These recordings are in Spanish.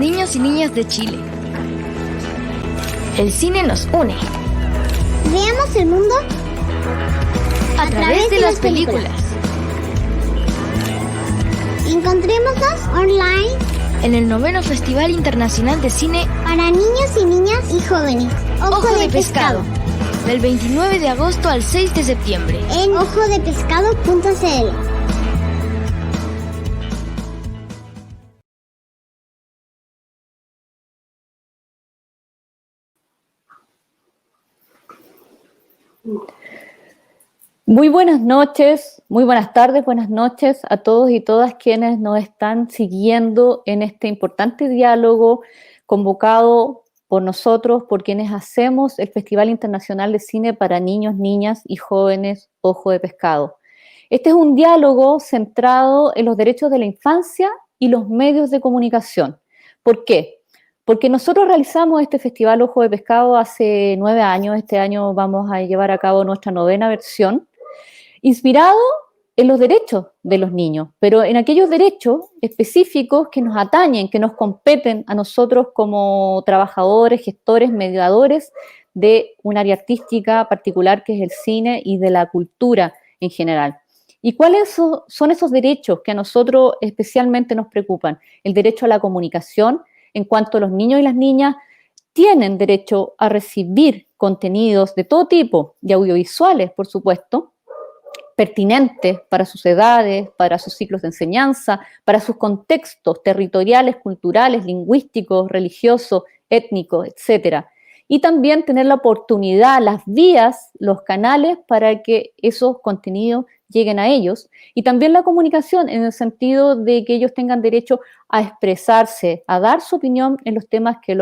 niños y niñas de Chile. El cine nos une. Veamos el mundo a través de las películas. Encontrémonos online en el 9º Festival Internacional de Cine para Niños y Niñas y Jóvenes, Ojo de Pescado, del 29 de agosto al 6 de septiembre, en ojodepescado.cl. Muy buenas noches, muy buenas tardes, buenas noches a todos y todas quienes nos están siguiendo en este importante diálogo convocado por nosotros, por quienes hacemos el Festival Internacional de Cine para Niños, Niñas y Jóvenes Ojo de Pescado. Este es un diálogo centrado en los derechos de la infancia y los medios de comunicación. ¿Por qué? Porque nosotros realizamos este Festival Ojo de Pescado hace 9 años, este año vamos a llevar a cabo nuestra 9ª versión, inspirado en los derechos de los niños, pero en aquellos derechos específicos que nos atañen, que nos competen a nosotros como trabajadores, gestores, mediadores de un área artística particular que es el cine y de la cultura en general. ¿Y cuáles son esos derechos que a nosotros especialmente nos preocupan? El derecho a la comunicación, en cuanto los niños y las niñas tienen derecho a recibir contenidos de todo tipo, de audiovisuales, por supuesto, pertinentes para sus edades, para sus ciclos de enseñanza, para sus contextos territoriales, culturales, lingüísticos, religiosos, étnicos, etc. Y también tener la oportunidad, las vías, los canales para que esos contenidos lleguen a ellos. Y también la comunicación en el sentido de que ellos tengan derecho a expresarse, a dar su opinión en los temas que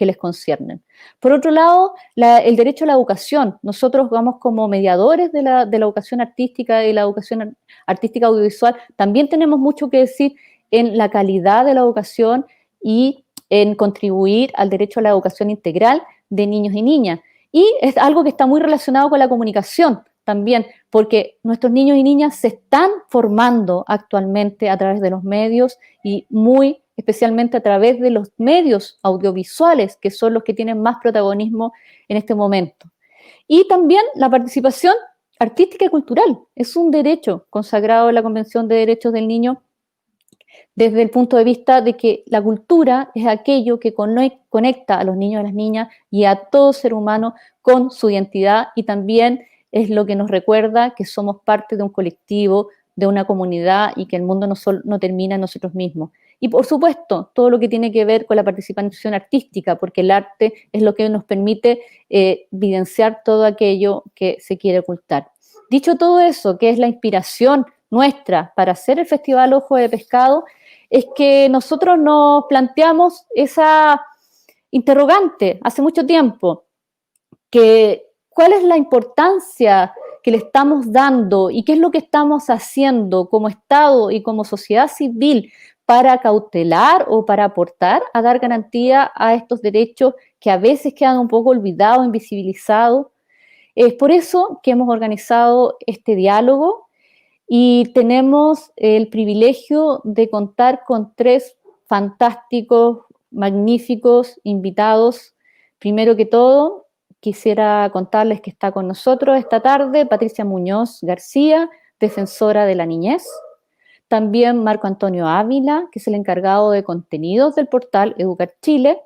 les conciernen. Por otro lado, el derecho a la educación. Nosotros vamos como mediadores de la educación artística y la educación artística audiovisual. También tenemos mucho que decir en la calidad de la educación y en contribuir al derecho a la educación integral de niños y niñas. Y es algo que está muy relacionado con la comunicación también, porque nuestros niños y niñas se están formando actualmente a través de los medios y muy especialmente a través de los medios audiovisuales, que son los que tienen más protagonismo en este momento. Y también la participación artística y cultural es un derecho consagrado en la Convención de Derechos del Niño desde el punto de vista de que la cultura es aquello que conecta a los niños y a las niñas y a todo ser humano con su identidad, y también es lo que nos recuerda que somos parte de un colectivo, de una comunidad, y que el mundo no termina en nosotros mismos. Y por supuesto, todo lo que tiene que ver con la participación artística, porque el arte es lo que nos permite evidenciar todo aquello que se quiere ocultar. Dicho todo eso, que es la inspiración nuestra para hacer el Festival Ojo de Pescado, es que nosotros nos planteamos esa interrogante hace mucho tiempo, que cuál es la importancia que le estamos dando y qué es lo que estamos haciendo como Estado y como sociedad civil para cautelar o para aportar a dar garantía a estos derechos que a veces quedan un poco olvidados, invisibilizados. Es por eso que hemos organizado este diálogo y tenemos el privilegio de contar con 3 fantásticos, magníficos invitados. Primero que todo, quisiera contarles que está con nosotros esta tarde Patricia Muñoz García, defensora de la niñez. También Marco Antonio Ávila, que es el encargado de contenidos del portal Educar Chile.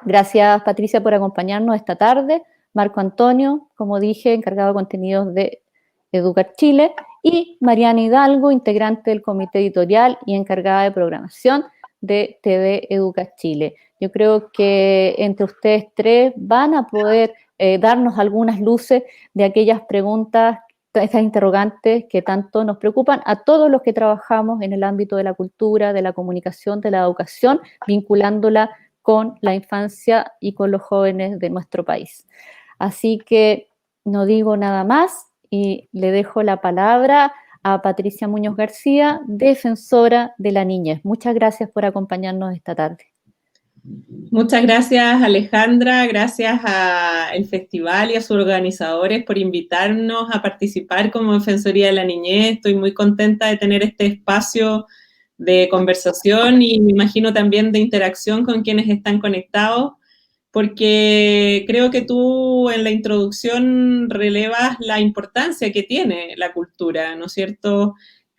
Gracias, Patricia, por acompañarnos esta tarde. Marco Antonio, como dije, encargado de contenidos de Educar Chile, y Mariana Hidalgo, integrante del comité editorial y encargada de programación de TV Educar Chile. Yo creo que entre ustedes 3 van a poder darnos algunas luces de aquellas preguntas, estas interrogantes que tanto nos preocupan a todos los que trabajamos en el ámbito de la cultura, de la comunicación, de la educación, vinculándola con la infancia y con los jóvenes de nuestro país. Así que no digo nada más y le dejo la palabra a Patricia Muñoz García, defensora de la niñez. Muchas gracias por acompañarnos esta tarde. Muchas gracias, Alejandra, gracias al festival y a sus organizadores por invitarnos a participar como Defensoría de la Niñez. Estoy muy contenta de tener este espacio de conversación y me imagino también de interacción con quienes están conectados, porque creo que tú en la introducción relevas la importancia que tiene la cultura, ¿no es cierto?,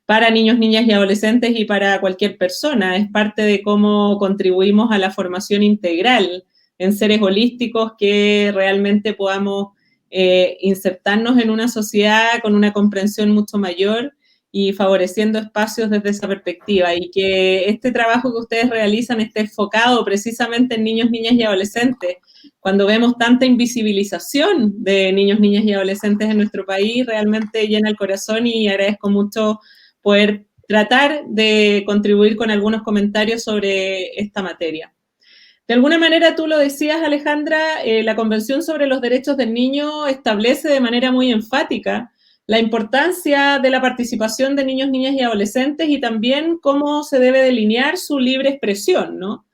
para niños, niñas y adolescentes y para cualquier persona. Es parte de cómo contribuimos a la formación integral en seres holísticos que realmente podamos insertarnos en una sociedad con una comprensión mucho mayor y favoreciendo espacios desde esa perspectiva, y que este trabajo que ustedes realizan esté enfocado precisamente en niños, niñas y adolescentes. Cuando vemos tanta invisibilización de niños, niñas y adolescentes en nuestro país, realmente llena el corazón y agradezco mucho poder tratar de contribuir con algunos comentarios sobre esta materia. De alguna manera, tú lo decías, Alejandra, la Convención sobre los Derechos del Niño establece de manera muy enfática la importancia de la participación de niños, niñas y adolescentes y también cómo se debe delinear su libre expresión, ¿no?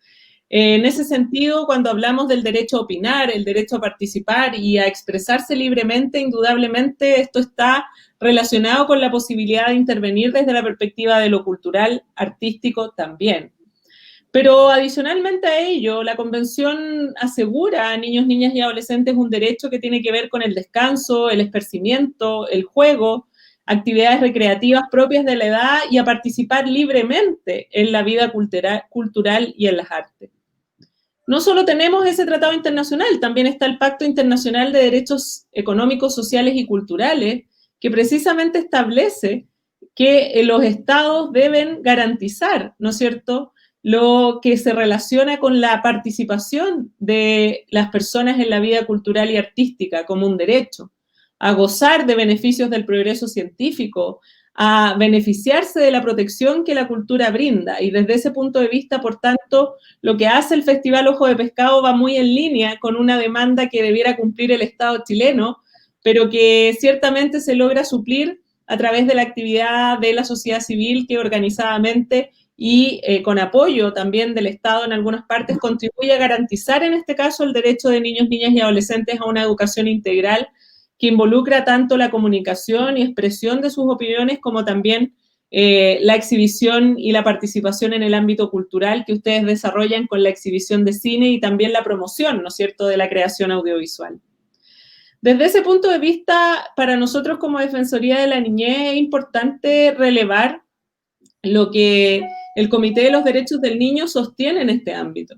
En ese sentido, cuando hablamos del derecho a opinar, el derecho a participar y a expresarse libremente, indudablemente esto está relacionado con la posibilidad de intervenir desde la perspectiva de lo cultural, artístico también. Pero adicionalmente a ello, la Convención asegura a niños, niñas y adolescentes un derecho que tiene que ver con el descanso, el esparcimiento, el juego, actividades recreativas propias de la edad y a participar libremente en la vida cultural y en las artes. No solo tenemos ese tratado internacional, también está el Pacto Internacional de Derechos Económicos, Sociales y Culturales, que precisamente establece que los estados deben garantizar, ¿no es cierto?, lo que se relaciona con la participación de las personas en la vida cultural y artística como un derecho, a gozar de beneficios del progreso científico, a beneficiarse de la protección que la cultura brinda. Y desde ese punto de vista, por tanto, lo que hace el Festival Ojo de Pescado va muy en línea con una demanda que debiera cumplir el Estado chileno, pero que ciertamente se logra suplir a través de la actividad de la sociedad civil que organizadamente y con apoyo también del Estado en algunas partes contribuye a garantizar en este caso el derecho de niños, niñas y adolescentes a una educación integral que involucra tanto la comunicación y expresión de sus opiniones como también la exhibición y la participación en el ámbito cultural que ustedes desarrollan con la exhibición de cine y también la promoción, ¿no es cierto?, de la creación audiovisual. Desde ese punto de vista, para nosotros como Defensoría de la Niñez es importante relevar lo que el Comité de los Derechos del Niño sostiene en este ámbito,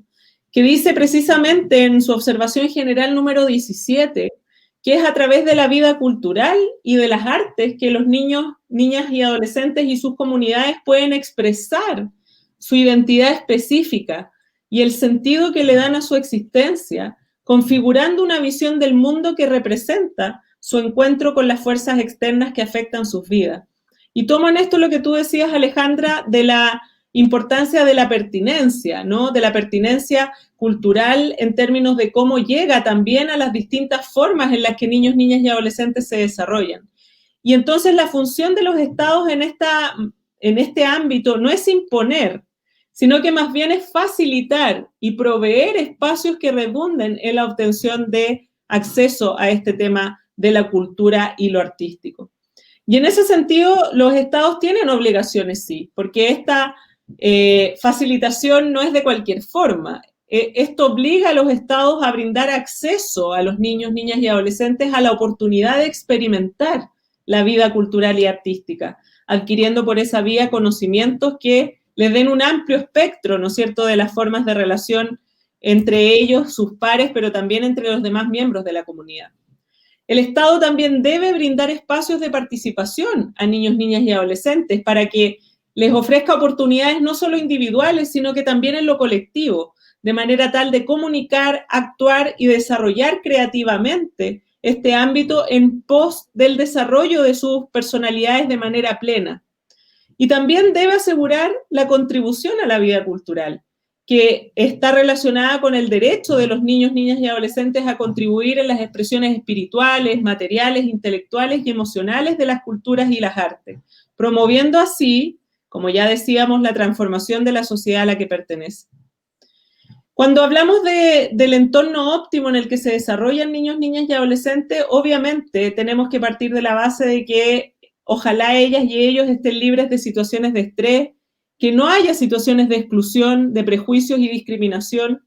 que dice precisamente en su observación general número 17, que es a través de la vida cultural y de las artes que los niños, niñas y adolescentes y sus comunidades pueden expresar su identidad específica y el sentido que le dan a su existencia, configurando una visión del mundo que representa su encuentro con las fuerzas externas que afectan sus vidas. Y tomo en esto lo que tú decías, Alejandra, de la importancia de la pertinencia, ¿no?, de la pertinencia cultural en términos de cómo llega también a las distintas formas en las que niños, niñas y adolescentes se desarrollan. Y entonces la función de los estados en este ámbito no es imponer, sino que más bien es facilitar y proveer espacios que redunden en la obtención de acceso a este tema de la cultura y lo artístico. Y en ese sentido, los estados tienen obligaciones, sí, porque esta facilitación no es de cualquier forma. Esto obliga a los estados a brindar acceso a los niños, niñas y adolescentes a la oportunidad de experimentar la vida cultural y artística, adquiriendo por esa vía conocimientos que les den un amplio espectro, ¿no es cierto?, de las formas de relación entre ellos, sus pares, pero también entre los demás miembros de la comunidad. El Estado también debe brindar espacios de participación a niños, niñas y adolescentes para que les ofrezca oportunidades no solo individuales, sino que también en lo colectivo, de manera tal de comunicar, actuar y desarrollar creativamente este ámbito en pos del desarrollo de sus personalidades de manera plena. Y también debe asegurar la contribución a la vida cultural, que está relacionada con el derecho de los niños, niñas y adolescentes a contribuir en las expresiones espirituales, materiales, intelectuales y emocionales de las culturas y las artes, promoviendo así, como ya decíamos, la transformación de la sociedad a la que pertenece. Cuando hablamos del entorno óptimo en el que se desarrollan niños, niñas y adolescentes, obviamente tenemos que partir de la base de que ojalá ellas y ellos estén libres de situaciones de estrés que no haya situaciones de exclusión, de prejuicios y discriminación,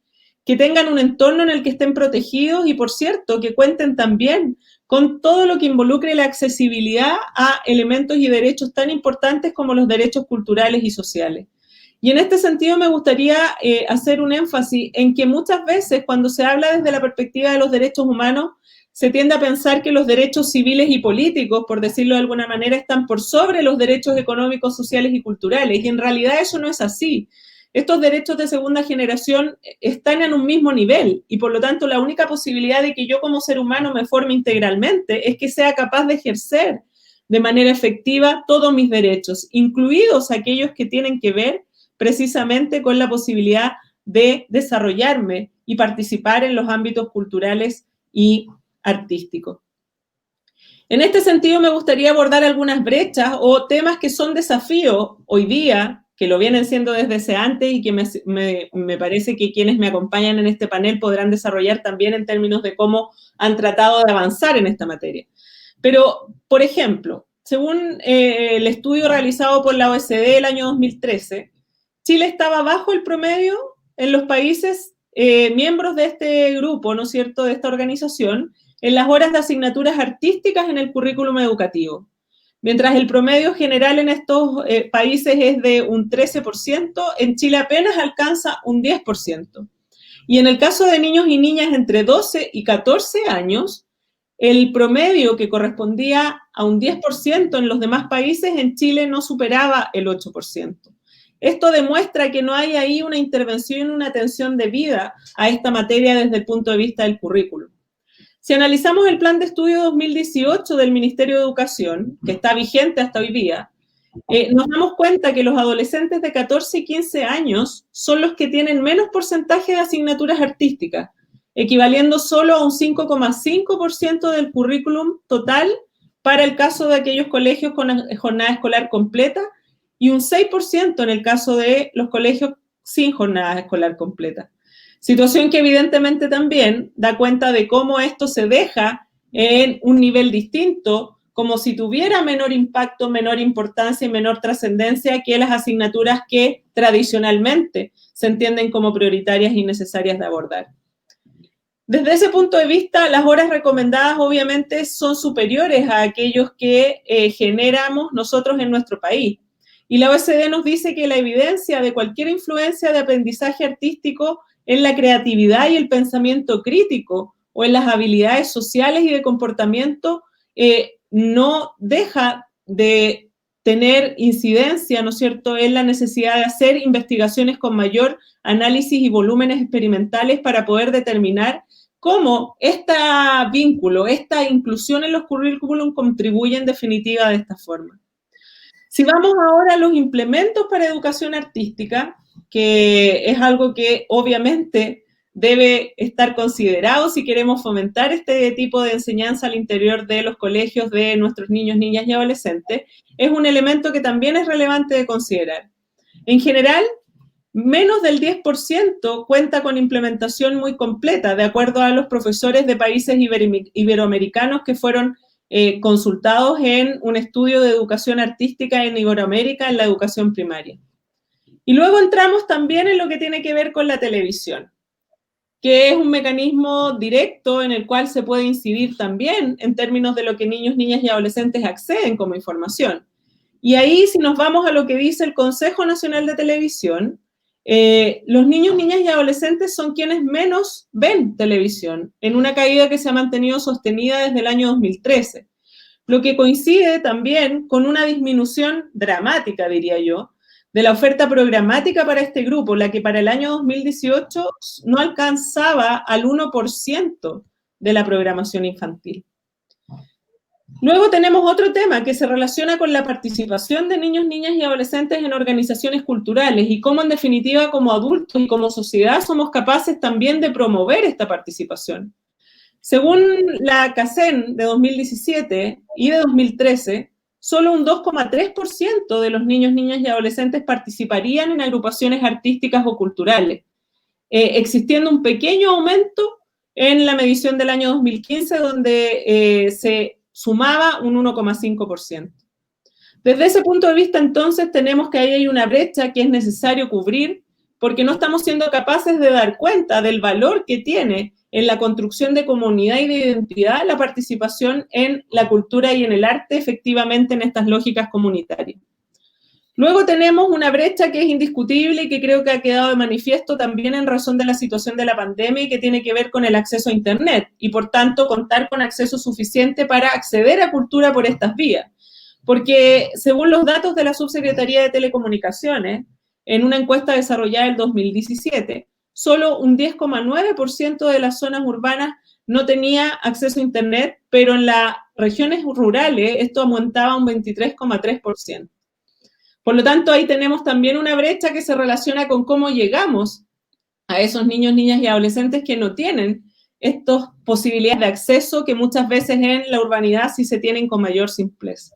que tengan un entorno en el que estén protegidos y, por cierto, que cuenten también con todo lo que involucre la accesibilidad a elementos y derechos tan importantes como los derechos culturales y sociales. Y en este sentido me gustaría hacer un énfasis en que muchas veces cuando se habla desde la perspectiva de los derechos humanos, se tiende a pensar que los derechos civiles y políticos, por decirlo de alguna manera, están por sobre los derechos económicos, sociales y culturales. Y en realidad eso no es así. Estos derechos de segunda generación están en un mismo nivel y por lo tanto la única posibilidad de que yo como ser humano me forme integralmente es que sea capaz de ejercer de manera efectiva todos mis derechos, incluidos aquellos que tienen que ver precisamente con la posibilidad de desarrollarme y participar en los ámbitos culturales y artísticos. En este sentido me gustaría abordar algunas brechas o temas que son desafíos hoy día, que lo vienen siendo desde antes y que me parece que quienes me acompañan en este panel podrán desarrollar también en términos de cómo han tratado de avanzar en esta materia. Pero, por ejemplo, según el estudio realizado por la OECD el año 2013, Chile estaba bajo el promedio en los países miembros de este grupo, ¿no es cierto?, de esta organización, en las horas de asignaturas artísticas en el currículum educativo. Mientras el promedio general en estos países es de un 13%, en Chile apenas alcanza un 10%. Y en el caso de niños y niñas entre 12 y 14 años, el promedio que correspondía a un 10% en los demás países, en Chile no superaba el 8%. Esto demuestra que no hay ahí una intervención, una atención debida a esta materia desde el punto de vista del currículum. Si analizamos el plan de estudio 2018 del Ministerio de Educación, que está vigente hasta hoy día, nos damos cuenta que los adolescentes de 14 y 15 años son los que tienen menos porcentaje de asignaturas artísticas, equivaliendo solo a un 5,5% del currículum total para el caso de aquellos colegios con jornada escolar completa y un 6% en el caso de los colegios sin jornada escolar completa. Situación que evidentemente también da cuenta de cómo esto se deja en un nivel distinto, como si tuviera menor impacto, menor importancia y menor trascendencia que las asignaturas que tradicionalmente se entienden como prioritarias y necesarias de abordar. Desde ese punto de vista, las horas recomendadas obviamente son superiores a aquellos que generamos nosotros en nuestro país. Y la OECD nos dice que la evidencia de cualquier influencia de aprendizaje artístico en la creatividad y el pensamiento crítico o en las habilidades sociales y de comportamiento no deja de tener incidencia, ¿no es cierto?, en la necesidad de hacer investigaciones con mayor análisis y volúmenes experimentales para poder determinar cómo este vínculo, esta inclusión en los currículum contribuye en definitiva de esta forma. Si vamos ahora a los implementos para educación artística, que es algo que obviamente debe estar considerado si queremos fomentar este tipo de enseñanza al interior de los colegios de nuestros niños, niñas y adolescentes, es un elemento que también es relevante de considerar. En general, menos del 10% cuenta con implementación muy completa, de acuerdo a los profesores de países iberoamericanos que fueron consultados en un estudio de educación artística en Iberoamérica en la educación primaria. Y luego entramos también en lo que tiene que ver con la televisión, que es un mecanismo directo en el cual se puede incidir también en términos de lo que niños, niñas y adolescentes acceden como información. Y ahí, si nos vamos a lo que dice el Consejo Nacional de Televisión, los niños, niñas y adolescentes son quienes menos ven televisión, en una caída que se ha mantenido sostenida desde el año 2013, lo que coincide también con una disminución dramática, diría yo, de la oferta programática para este grupo, la que para el año 2018 no alcanzaba al 1% de la programación infantil. Luego tenemos otro tema que se relaciona con la participación de niños, niñas y adolescentes en organizaciones culturales y cómo en definitiva como adultos y como sociedad somos capaces también de promover esta participación. Según la CACEN de 2017 y de 2013, solo un 2,3% de los niños, niñas y adolescentes participarían en agrupaciones artísticas o culturales, existiendo un pequeño aumento en la medición del año 2015, donde se sumaba un 1,5%. Desde ese punto de vista, entonces, tenemos que ahí hay una brecha que es necesario cubrir porque no estamos siendo capaces de dar cuenta del valor que tiene en la construcción de comunidad y de identidad la participación en la cultura y en el arte, efectivamente, en estas lógicas comunitarias. Luego tenemos una brecha que es indiscutible y que creo que ha quedado de manifiesto también en razón de la situación de la pandemia y que tiene que ver con el acceso a Internet y, por tanto, contar con acceso suficiente para acceder a cultura por estas vías. Porque, según los datos de la Subsecretaría de Telecomunicaciones, en una encuesta desarrollada en el 2017, solo un 10,9% de las zonas urbanas no tenía acceso a Internet, pero en las regiones rurales esto aumentaba un 23,3%. Por lo tanto, ahí tenemos también una brecha que se relaciona con cómo llegamos a esos niños, niñas y adolescentes que no tienen estas posibilidades de acceso que muchas veces en la urbanidad sí se tienen con mayor simpleza.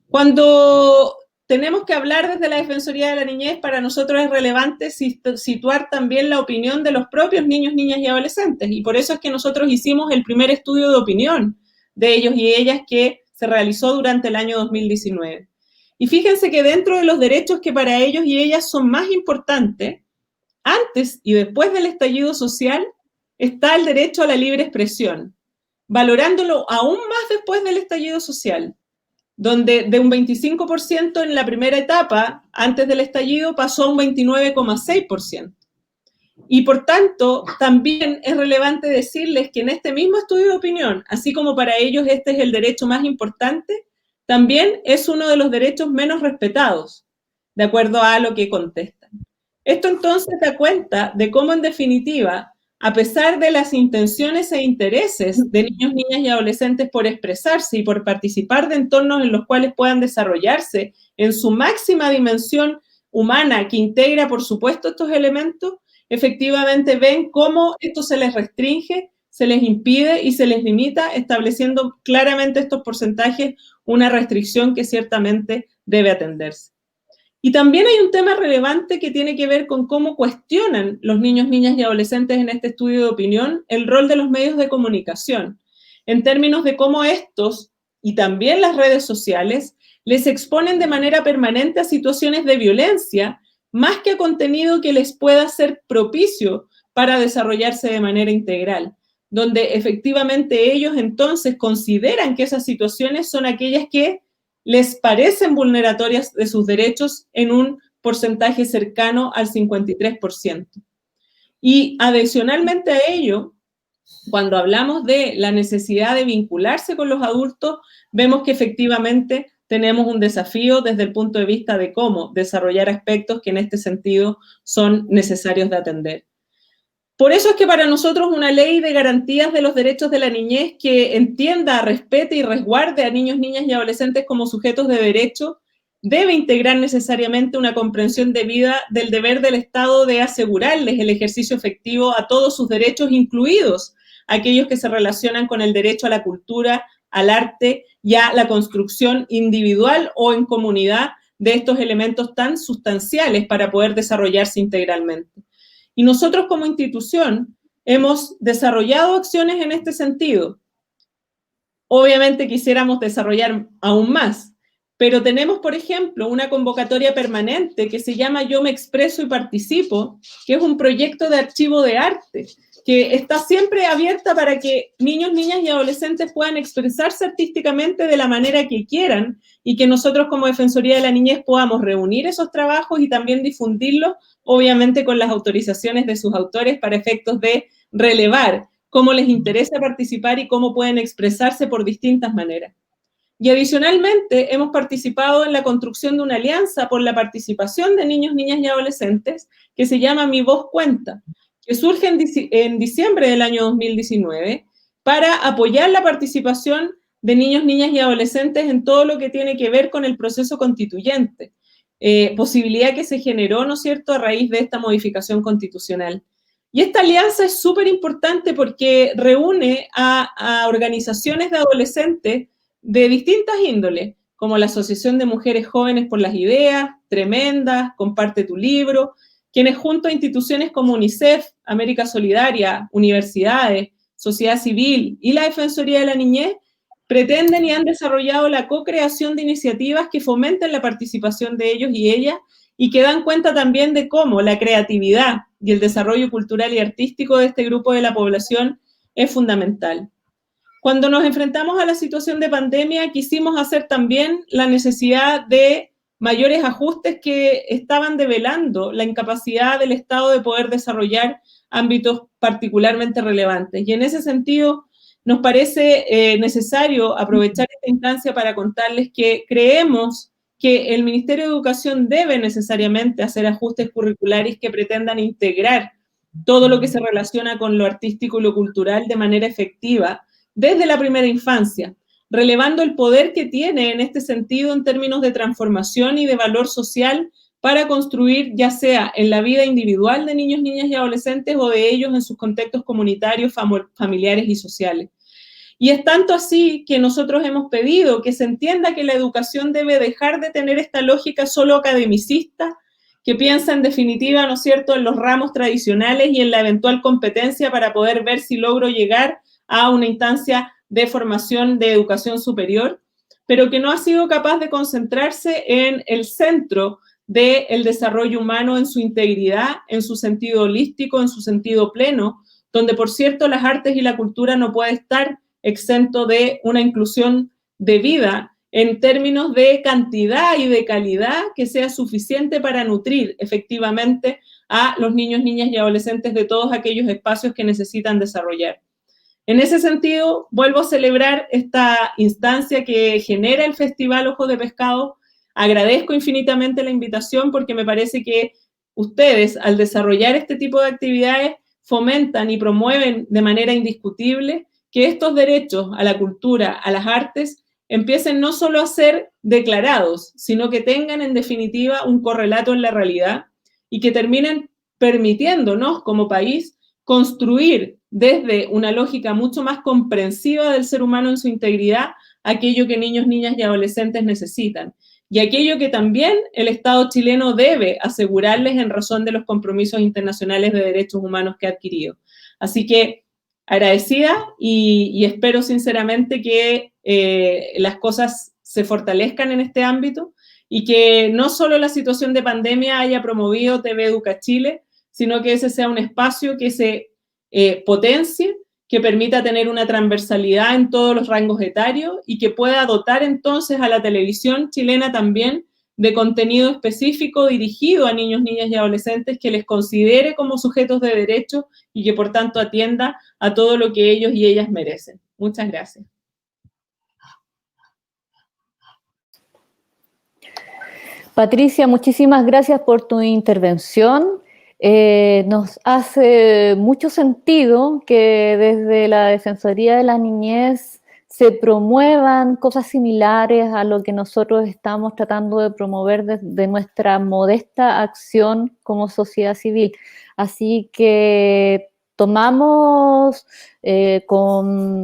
Cuando tenemos que hablar desde la Defensoría de la Niñez, para nosotros es relevante situar también la opinión de los propios niños, niñas y adolescentes, y por eso es que nosotros hicimos el primer estudio de opinión de ellos y ellas que se realizó durante el año 2019. Y fíjense que dentro de los derechos que para ellos y ellas son más importantes, antes y después del estallido social, está el derecho a la libre expresión, valorándolo aún más después del estallido social, donde de un 25% en la primera etapa, antes del estallido, pasó a un 29,6%. Y por tanto, también es relevante decirles que en este mismo estudio de opinión, así como para ellos este es el derecho más importante, también es uno de los derechos menos respetados, de acuerdo a lo que contestan. Esto entonces da cuenta de cómo, en definitiva, a pesar de las intenciones e intereses de niños, niñas y adolescentes por expresarse y por participar de entornos en los cuales puedan desarrollarse en su máxima dimensión humana, que integra, por supuesto, estos elementos, efectivamente ven cómo esto se les restringe, se les impide y se les limita, estableciendo claramente estos porcentajes, una restricción que ciertamente debe atenderse. Y también hay un tema relevante que tiene que ver con cómo cuestionan los niños, niñas y adolescentes en este estudio de opinión el rol de los medios de comunicación, en términos de cómo estos y también las redes sociales les exponen de manera permanente a situaciones de violencia, más que a contenido que les pueda ser propicio para desarrollarse de manera integral, donde efectivamente ellos entonces consideran que esas situaciones son aquellas que les parecen vulneratorias de sus derechos en un porcentaje cercano al 53%. Y adicionalmente a ello, cuando hablamos de la necesidad de vincularse con los adultos, vemos que efectivamente tenemos un desafío desde el punto de vista de cómo desarrollar aspectos que en este sentido son necesarios de atender. Por eso es que para nosotros una ley de garantías de los derechos de la niñez que entienda, respete y resguarde a niños, niñas y adolescentes como sujetos de derecho debe integrar necesariamente una comprensión debida del deber del Estado de asegurarles el ejercicio efectivo a todos sus derechos, incluidos aquellos que se relacionan con el derecho a la cultura, al arte y a la construcción individual o en comunidad de estos elementos tan sustanciales para poder desarrollarse integralmente. Y nosotros como institución hemos desarrollado acciones en este sentido. Obviamente quisiéramos desarrollar aún más, pero tenemos, por ejemplo, una convocatoria permanente que se llama Yo me expreso y participo, que es un proyecto de archivo de arte, que está siempre abierta para que niños, niñas y adolescentes puedan expresarse artísticamente de la manera que quieran y que nosotros como Defensoría de la Niñez podamos reunir esos trabajos y también difundirlos, obviamente con las autorizaciones de sus autores para efectos de relevar cómo les interesa participar y cómo pueden expresarse por distintas maneras. Y adicionalmente hemos participado en la construcción de una alianza por la participación de niños, niñas y adolescentes que se llama Mi Voz Cuenta, que surge en diciembre del año 2019 para apoyar la participación de niños, niñas y adolescentes en todo lo que tiene que ver con el proceso constituyente, posibilidad que se generó, ¿no es cierto?, a raíz de esta modificación constitucional. Y esta alianza es súper importante porque reúne a organizaciones de adolescentes de distintas índoles, como la Asociación de Mujeres Jóvenes por las Ideas, Tremendas, Comparte tu Libro, quienes junto a instituciones como UNICEF, América Solidaria, universidades, sociedad civil y la Defensoría de la Niñez, pretenden y han desarrollado la co-creación de iniciativas que fomenten la participación de ellos y ellas y que dan cuenta también de cómo la creatividad y el desarrollo cultural y artístico de este grupo de la población es fundamental. Cuando nos enfrentamos a la situación de pandemia, quisimos hacer también la necesidad de mayores ajustes que estaban develando la incapacidad del Estado de poder desarrollar ámbitos particularmente relevantes. Y en ese sentido, nos parece necesario aprovechar esta instancia para contarles que creemos que el Ministerio de Educación debe necesariamente hacer ajustes curriculares que pretendan integrar todo lo que se relaciona con lo artístico y lo cultural de manera efectiva desde la primera infancia, relevando el poder que tiene en este sentido en términos de transformación y de valor social para construir ya sea en la vida individual de niños, niñas y adolescentes o de ellos en sus contextos comunitarios, familiares y sociales. Y es tanto así que nosotros hemos pedido que se entienda que la educación debe dejar de tener esta lógica solo academicista, que piensa en definitiva, ¿no es cierto?, en los ramos tradicionales y en la eventual competencia para poder ver si logro llegar a una instancia de formación de educación superior, pero que no ha sido capaz de concentrarse en el centro del desarrollo humano en su integridad, en su sentido holístico, en su sentido pleno, donde, por cierto, las artes y la cultura no puede estar exento de una inclusión de vida en términos de cantidad y de calidad que sea suficiente para nutrir efectivamente a los niños, niñas y adolescentes de todos aquellos espacios que necesitan desarrollar. En ese sentido, vuelvo a celebrar esta instancia que genera el Festival Ojos de Pescado. Agradezco infinitamente la invitación porque me parece que ustedes, al desarrollar este tipo de actividades, fomentan y promueven de manera indiscutible que estos derechos a la cultura, a las artes, empiecen no solo a ser declarados, sino que tengan en definitiva un correlato en la realidad y que terminen permitiéndonos como país construir desde una lógica mucho más comprensiva del ser humano en su integridad aquello que niños, niñas y adolescentes necesitan y aquello que también el Estado chileno debe asegurarles en razón de los compromisos internacionales de derechos humanos que ha adquirido. Así que agradecida y espero sinceramente que las cosas se fortalezcan en este ámbito y que no solo la situación de pandemia haya promovido TV Educa Chile, sino que ese sea un espacio que se potencie, que permita tener una transversalidad en todos los rangos etarios y que pueda dotar entonces a la televisión chilena también de contenido específico dirigido a niños, niñas y adolescentes que les considere como sujetos de derecho y que por tanto atienda a todo lo que ellos y ellas merecen. Muchas gracias. Patricia, muchísimas gracias por tu intervención. Nos hace mucho sentido que desde la Defensoría de la Niñez se promuevan cosas similares a lo que nosotros estamos tratando de promover desde nuestra modesta acción como sociedad civil. Así que tomamos con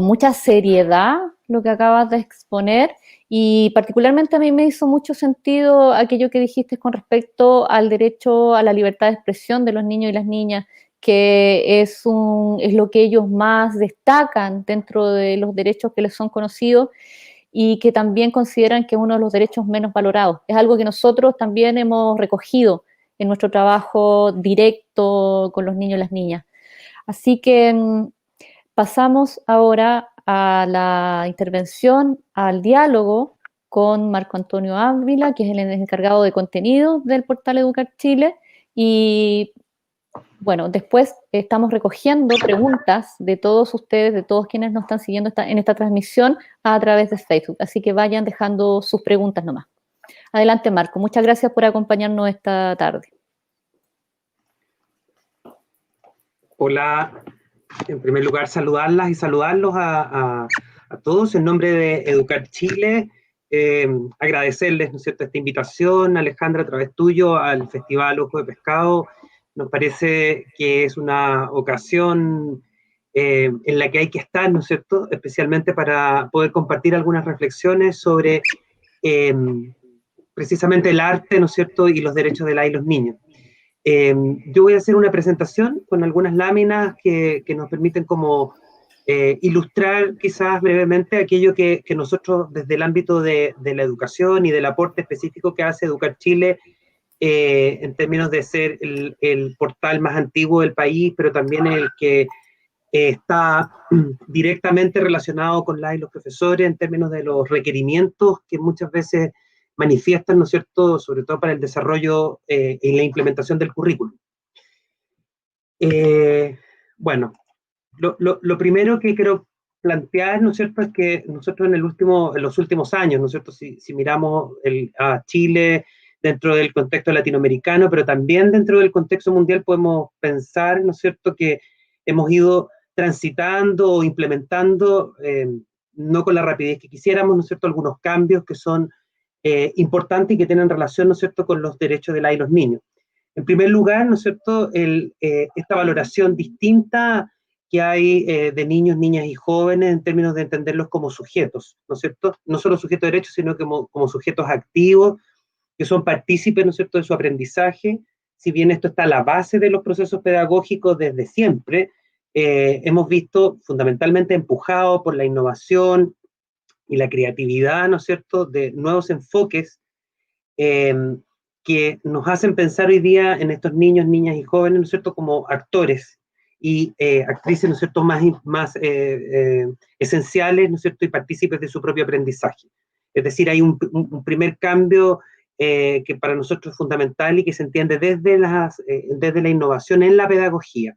mucha seriedad lo que acabas de exponer. Y particularmente a mí me hizo mucho sentido aquello que dijiste con respecto al derecho a la libertad de expresión de los niños y las niñas, que es lo que ellos más destacan dentro de los derechos que les son conocidos y que también consideran que es uno de los derechos menos valorados. Es algo que nosotros también hemos recogido en nuestro trabajo directo con los niños y las niñas. Así que pasamos ahora a la intervención, al diálogo con Marco Antonio Ávila, que es el encargado de contenido del portal Educar Chile, y bueno, después estamos recogiendo preguntas de todos ustedes, de todos quienes nos están siguiendo en esta transmisión a través de Facebook, así que vayan dejando sus preguntas nomás. Adelante, Marco, muchas gracias por acompañarnos esta tarde. Hola. En primer lugar, saludarlas y saludarlos a todos en nombre de Educar Chile, agradecerles, ¿no es cierto?, esta invitación, Alejandra, a través tuyo, al Festival Ojo de Pescado. Nos parece que es una ocasión en la que hay que estar, ¿no es cierto?, especialmente para poder compartir algunas reflexiones sobre precisamente el arte, ¿no es cierto?, y los derechos de y los niños. Yo voy a hacer una presentación con algunas láminas que nos permiten como ilustrar quizás brevemente aquello que nosotros desde el ámbito de la educación y del aporte específico que hace Educar Chile, en términos de ser el portal más antiguo del país, pero también el que está directamente relacionado con las y los profesores en términos de los requerimientos que muchas veces manifiestan, ¿no es cierto?, sobre todo para el desarrollo y la implementación del currículum. Bueno, lo primero que quiero plantear, ¿no es cierto?, es que nosotros en los últimos años, ¿no es cierto?, si miramos a Chile dentro del contexto latinoamericano, pero también dentro del contexto mundial, podemos pensar, ¿no es cierto?, que hemos ido transitando o implementando, no con la rapidez que quisiéramos, ¿no es cierto?, algunos cambios que son importantes y que tienen relación, ¿no es cierto?, con los derechos de las y los niños. En primer lugar, ¿no es cierto?, esta valoración distinta que hay de niños, niñas y jóvenes en términos de entenderlos como sujetos, ¿no es cierto?, no solo sujetos de derechos, sino como sujetos activos, que son partícipes, ¿no es cierto?, de su aprendizaje. Si bien esto está a la base de los procesos pedagógicos desde siempre, hemos visto fundamentalmente empujado por la innovación y la creatividad, ¿no es cierto?, de nuevos enfoques que nos hacen pensar hoy día en estos niños, niñas y jóvenes, ¿no es cierto?, como actores y actrices, ¿no es cierto?, más esenciales, ¿no es cierto?, y partícipes de su propio aprendizaje. Es decir, hay un primer cambio que para nosotros es fundamental y que se entiende desde la innovación en la pedagogía.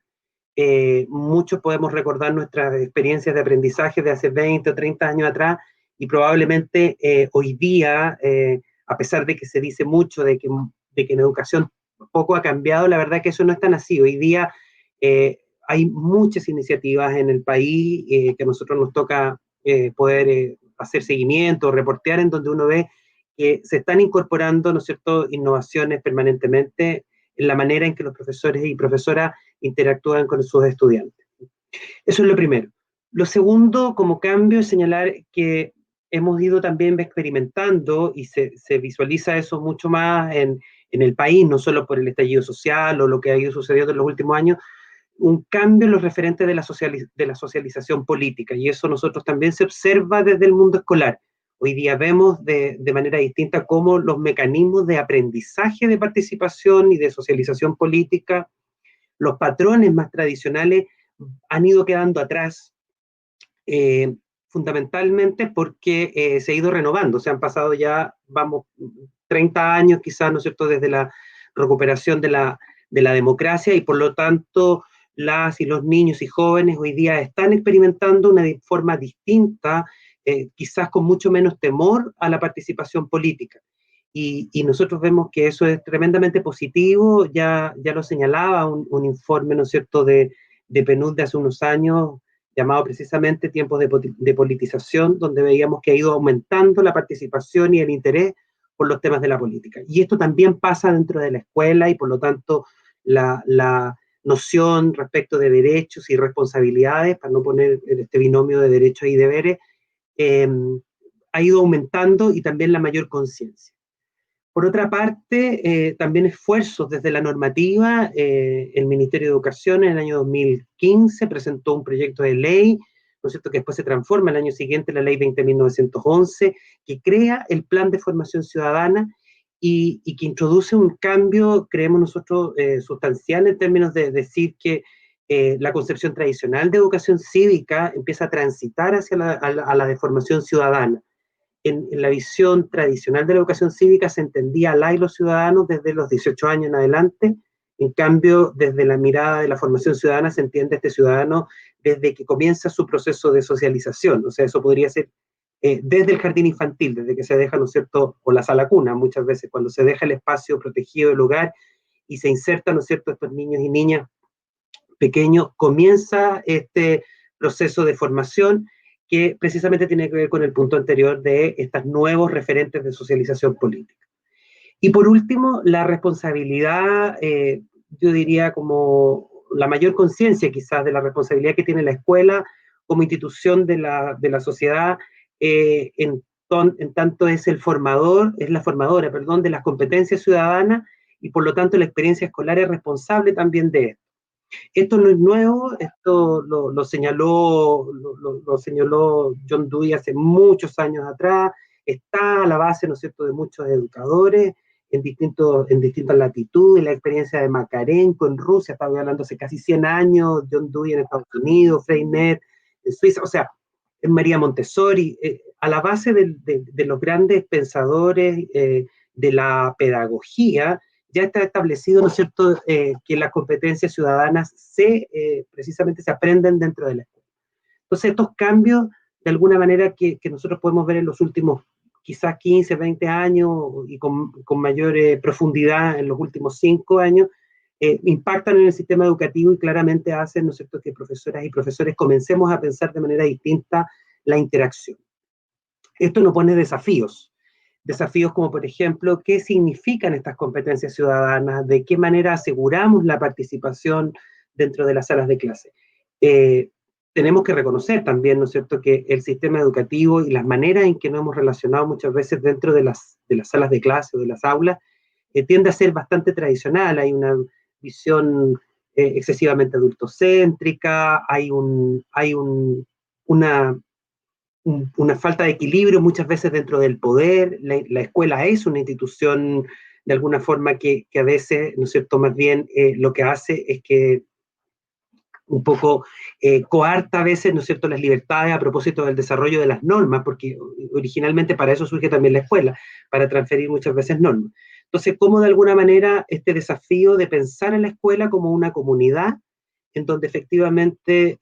Muchos podemos recordar nuestras experiencias de aprendizaje de hace 20 o 30 años atrás y probablemente hoy día, a pesar de que se dice mucho de que en educación poco ha cambiado, la verdad que eso no es tan así. Hoy día hay muchas iniciativas en el país que a nosotros nos toca poder hacer seguimiento, reportear, en donde uno ve que se están incorporando, ¿no es cierto?, innovaciones permanentemente en la manera en que los profesores y profesoras interactúan con sus estudiantes. Eso es lo primero. Lo segundo, como cambio, es señalar que hemos ido también experimentando, y se visualiza eso mucho más en el país, no solo por el estallido social o lo que ha ido sucediendo en los últimos años, un cambio en los referentes de la socialización política, y eso nosotros también se observa desde el mundo escolar. Hoy día vemos de manera distinta cómo los mecanismos de aprendizaje de participación y de socialización política, los patrones más tradicionales, han ido quedando atrás, fundamentalmente porque se ha ido renovando. Se han pasado ya, 30 años quizás, ¿no es cierto?, desde la recuperación de la democracia, y por lo tanto las y los niños y jóvenes hoy día están experimentando una forma distinta, quizás con mucho menos temor a la participación política. Y nosotros vemos que eso es tremendamente positivo. Ya lo señalaba un informe, ¿no es cierto?, de PNUD de hace unos años, llamado precisamente Tiempos de politización, donde veíamos que ha ido aumentando la participación y el interés por los temas de la política. Y esto también pasa dentro de la escuela, y por lo tanto la noción respecto de derechos y responsabilidades, para no poner este binomio de derechos y deberes, ha ido aumentando, y también la mayor conciencia. Por otra parte, también esfuerzos desde la normativa. El Ministerio de Educación en el año 2015 presentó un proyecto de ley, ¿no es cierto?, que después se transforma el año siguiente en la Ley 20.911, que crea el Plan de Formación Ciudadana y que introduce un cambio, creemos nosotros, sustancial, en términos de decir que la concepción tradicional de educación cívica empieza a transitar hacia la de formación ciudadana. En la visión tradicional de la educación cívica se entendía a la y los ciudadanos desde los 18 años en adelante. En cambio, desde la mirada de la formación ciudadana se entiende a este ciudadano desde que comienza su proceso de socialización. O sea, eso podría ser desde el jardín infantil, desde que se deja, ¿no es cierto?, o la sala cuna, muchas veces, cuando se deja el espacio protegido del hogar y se insertan, ¿no es cierto?, estos niños y niñas pequeños, comienza este proceso de formación, que precisamente tiene que ver con el punto anterior de estos nuevos referentes de socialización política. Y por último, la responsabilidad, yo diría como la mayor conciencia quizás de la responsabilidad que tiene la escuela como institución de la sociedad, en tanto es la formadora, de las competencias ciudadanas, y por lo tanto la experiencia escolar es responsable también de esto. Esto no es nuevo, esto lo señaló John Dewey hace muchos años atrás, está a la base, ¿no es cierto?, de muchos educadores en distintas latitudes, la experiencia de Makarenko en Rusia, estaba hablando hace casi 100 años, John Dewey en Estados Unidos, Freinet en Suiza, o sea, en María Montessori, a la base de los grandes pensadores de la pedagogía, ya está establecido, ¿no es cierto?, que las competencias ciudadanas precisamente se aprenden dentro de la escuela. Entonces, estos cambios, de alguna manera, que nosotros podemos ver en los últimos quizás 15, 20 años y con mayor profundidad en los últimos 5 años, impactan en el sistema educativo y claramente hacen, ¿no es cierto?, que profesoras y profesores comencemos a pensar de manera distinta la interacción. Esto nos pone desafíos como, por ejemplo, qué significan estas competencias ciudadanas, de qué manera aseguramos la participación dentro de las salas de clase. Tenemos que reconocer también, ¿no es cierto?, que el sistema educativo y las maneras en que nos hemos relacionado muchas veces dentro de las salas de clase o de las aulas tiende a ser bastante tradicional. Hay una visión excesivamente adultocéntrica, hay una falta de equilibrio muchas veces dentro del poder. La escuela es una institución de alguna forma que a veces, ¿no es cierto?, más bien lo que hace es que un poco coarta a veces, ¿no es cierto?, las libertades a propósito del desarrollo de las normas, porque originalmente para eso surge también la escuela, para transferir muchas veces normas. Entonces, ¿cómo de alguna manera este desafío de pensar en la escuela como una comunidad en donde efectivamente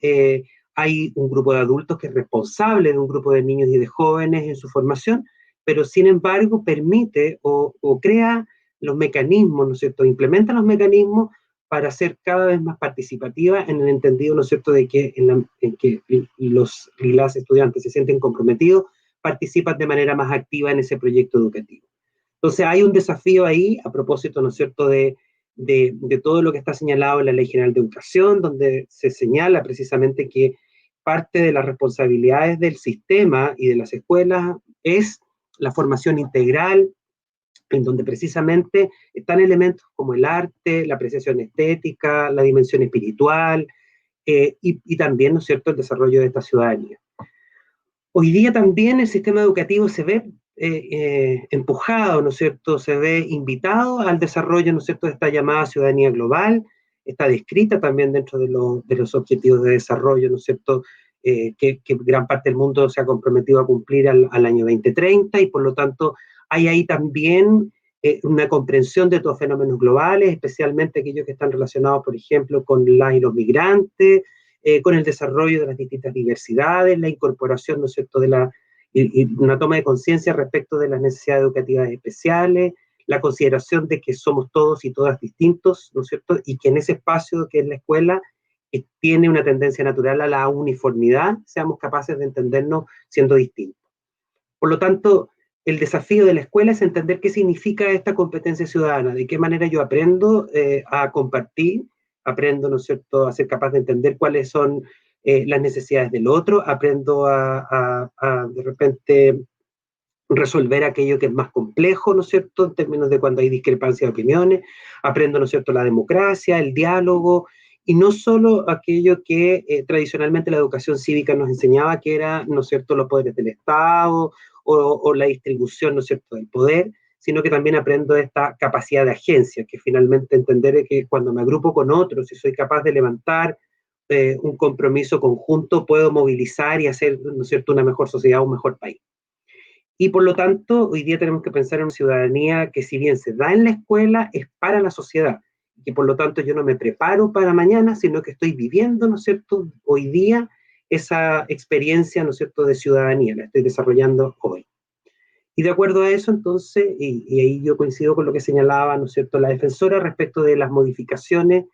hay un grupo de adultos que es responsable de un grupo de niños y de jóvenes en su formación, pero sin embargo permite o crea los mecanismos, ¿no es cierto?, implementa los mecanismos para ser cada vez más participativa en el entendido, ¿no es cierto?, de que en que los y las estudiantes se sienten comprometidos, participan de manera más activa en ese proyecto educativo. Entonces hay un desafío ahí, a propósito, ¿no es cierto?, de todo lo que está señalado en la Ley General de Educación, donde se señala precisamente que parte de las responsabilidades del sistema y de las escuelas es la formación integral, en donde precisamente están elementos como el arte, la apreciación estética, la dimensión espiritual, y también, ¿no es cierto?, el desarrollo de esta ciudadanía. Hoy día también el sistema educativo se ve empujado, ¿no es cierto?, se ve invitado al desarrollo, ¿no es cierto?, de esta llamada ciudadanía global, está descrita también dentro de los objetivos de desarrollo, ¿no es cierto?, que gran parte del mundo se ha comprometido a cumplir al año 2030, y por lo tanto hay ahí también una comprensión de estos fenómenos globales, especialmente aquellos que están relacionados, por ejemplo, con las y los migrantes, con el desarrollo de las distintas diversidades, la incorporación, ¿no es cierto?, y una toma de conciencia respecto de las necesidades educativas especiales, la consideración de que somos todos y todas distintos, ¿no es cierto?, y que en ese espacio que es la escuela tiene una tendencia natural a la uniformidad, seamos capaces de entendernos siendo distintos. Por lo tanto, el desafío de la escuela es entender qué significa esta competencia ciudadana, de qué manera yo aprendo a compartir, aprendo, ¿no es cierto?, a ser capaz de entender cuáles son las necesidades del otro, aprendo a de repente resolver aquello que es más complejo, ¿no es cierto?, en términos de cuando hay discrepancia de opiniones, aprendo, ¿no es cierto?, la democracia, el diálogo, y no solo aquello que tradicionalmente la educación cívica nos enseñaba, que era, ¿no es cierto?, los poderes del Estado o la distribución, ¿no es cierto?, del poder, sino que también aprendo esta capacidad de agencia, que finalmente entender que cuando me agrupo con otros y soy capaz de levantar un compromiso conjunto, puedo movilizar y hacer, ¿no es cierto?, una mejor sociedad, un mejor país. Y por lo tanto, hoy día tenemos que pensar en una ciudadanía que si bien se da en la escuela, es para la sociedad, y que por lo tanto yo no me preparo para mañana, sino que estoy viviendo, ¿no es cierto?, hoy día esa experiencia, ¿no es cierto?, de ciudadanía, la estoy desarrollando hoy. Y de acuerdo a eso, entonces, y ahí yo coincido con lo que señalaba, ¿no es cierto?, la defensora respecto de las modificaciones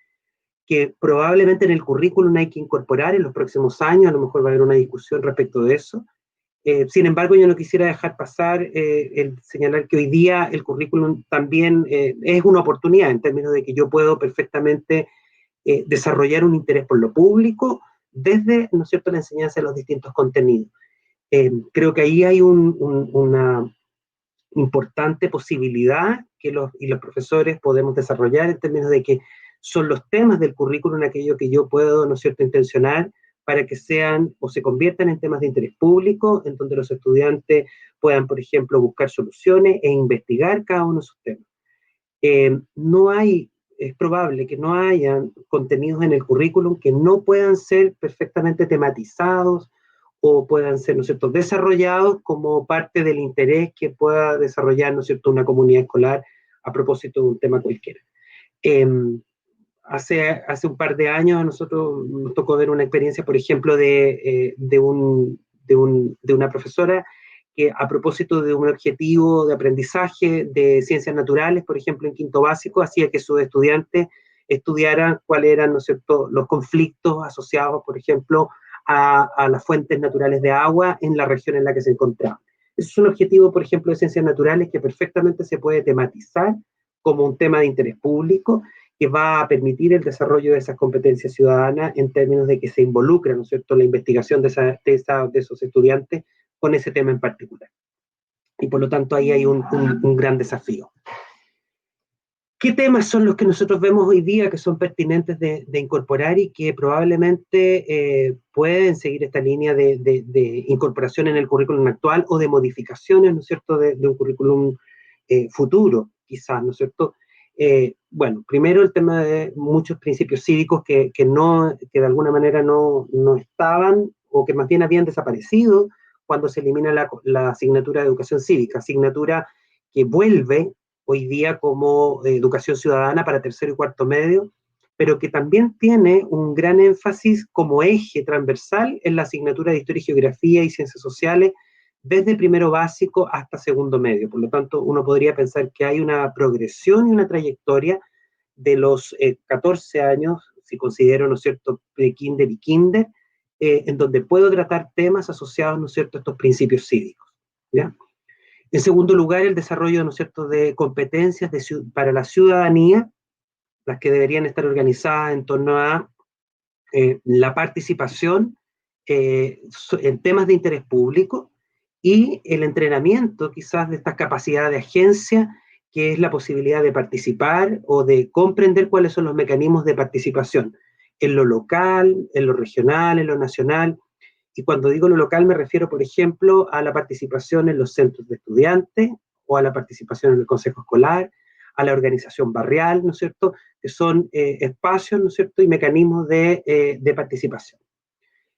que probablemente en el currículum hay que incorporar en los próximos años, a lo mejor va a haber una discusión respecto de eso. Sin embargo, yo no quisiera dejar pasar el señalar que hoy día el currículum también es una oportunidad en términos de que yo puedo perfectamente desarrollar un interés por lo público desde, ¿no es cierto?, la enseñanza de los distintos contenidos. Creo que ahí hay una importante posibilidad que los profesores podemos desarrollar en términos de que son los temas del currículum aquello que yo puedo, ¿no es cierto?, intencionar para que sean o se conviertan en temas de interés público, en donde los estudiantes puedan, por ejemplo, buscar soluciones e investigar cada uno de esos temas. Es probable que no hayan contenidos en el currículum que no puedan ser perfectamente tematizados o puedan ser, ¿no es cierto?, desarrollados como parte del interés que pueda desarrollar, ¿no es cierto?, una comunidad escolar a propósito de un tema cualquiera. Hace un par de años a nosotros nos tocó ver una experiencia, por ejemplo, de una profesora que a propósito de un objetivo de aprendizaje de ciencias naturales, por ejemplo, en quinto básico, hacía que sus estudiantes estudiaran cuáles eran, ¿no es cierto?, los conflictos asociados, por ejemplo, a las fuentes naturales de agua en la región en la que se encontraban. Ese es un objetivo, por ejemplo, de ciencias naturales que perfectamente se puede tematizar como un tema de interés público que va a permitir el desarrollo de esas competencias ciudadanas en términos de que se involucra, ¿no es cierto?, la investigación de esos estudiantes con ese tema en particular. Y por lo tanto ahí hay un gran desafío. ¿Qué temas son los que nosotros vemos hoy día que son pertinentes de incorporar y que probablemente pueden seguir esta línea de incorporación en el currículum actual o de modificaciones, ¿no es cierto?, de un currículum futuro, quizás, ¿no es cierto? Bueno, primero el tema de muchos principios cívicos que de alguna manera no estaban o que más bien habían desaparecido cuando se elimina la asignatura de educación cívica, asignatura que vuelve hoy día como educación ciudadana para tercero y cuarto medio, pero que también tiene un gran énfasis como eje transversal en la asignatura de Historia y Geografía y Ciencias Sociales, desde primero básico hasta segundo medio. Por lo tanto, uno podría pensar que hay una progresión y una trayectoria de los 14 años, si considero, ¿no es cierto?, pre-kinder y kinder, en donde puedo tratar temas asociados, ¿no es cierto?, a estos principios cívicos, ¿ya? En segundo lugar, el desarrollo, ¿no es cierto?, de competencias para la ciudadanía, las que deberían estar organizadas en torno a la participación en temas de interés público y el entrenamiento quizás de estas capacidades de agencia, que es la posibilidad de participar o de comprender cuáles son los mecanismos de participación en lo local, en lo regional, en lo nacional. Y cuando digo lo local me refiero, por ejemplo, a la participación en los centros de estudiantes o a la participación en el consejo escolar, a la organización barrial, ¿no es cierto?, que son espacios, ¿no es cierto?, y mecanismos de participación.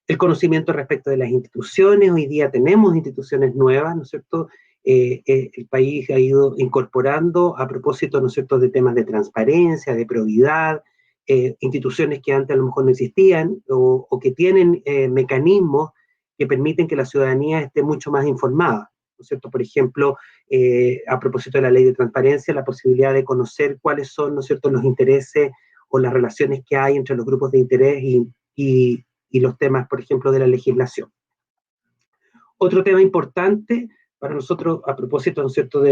El conocimiento respecto de las instituciones, hoy día tenemos instituciones nuevas, ¿no es cierto?, el país ha ido incorporando a propósito, ¿no es cierto?, de temas de transparencia, de probidad, instituciones que antes a lo mejor no existían o que tienen mecanismos que permiten que la ciudadanía esté mucho más informada, ¿no es cierto? Por ejemplo, a propósito de la ley de transparencia, la posibilidad de conocer cuáles son, ¿no es cierto?, los intereses o las relaciones que hay entre los grupos de interés y los temas, por ejemplo, de la legislación. Otro tema importante para nosotros, a propósito, ¿no es cierto?,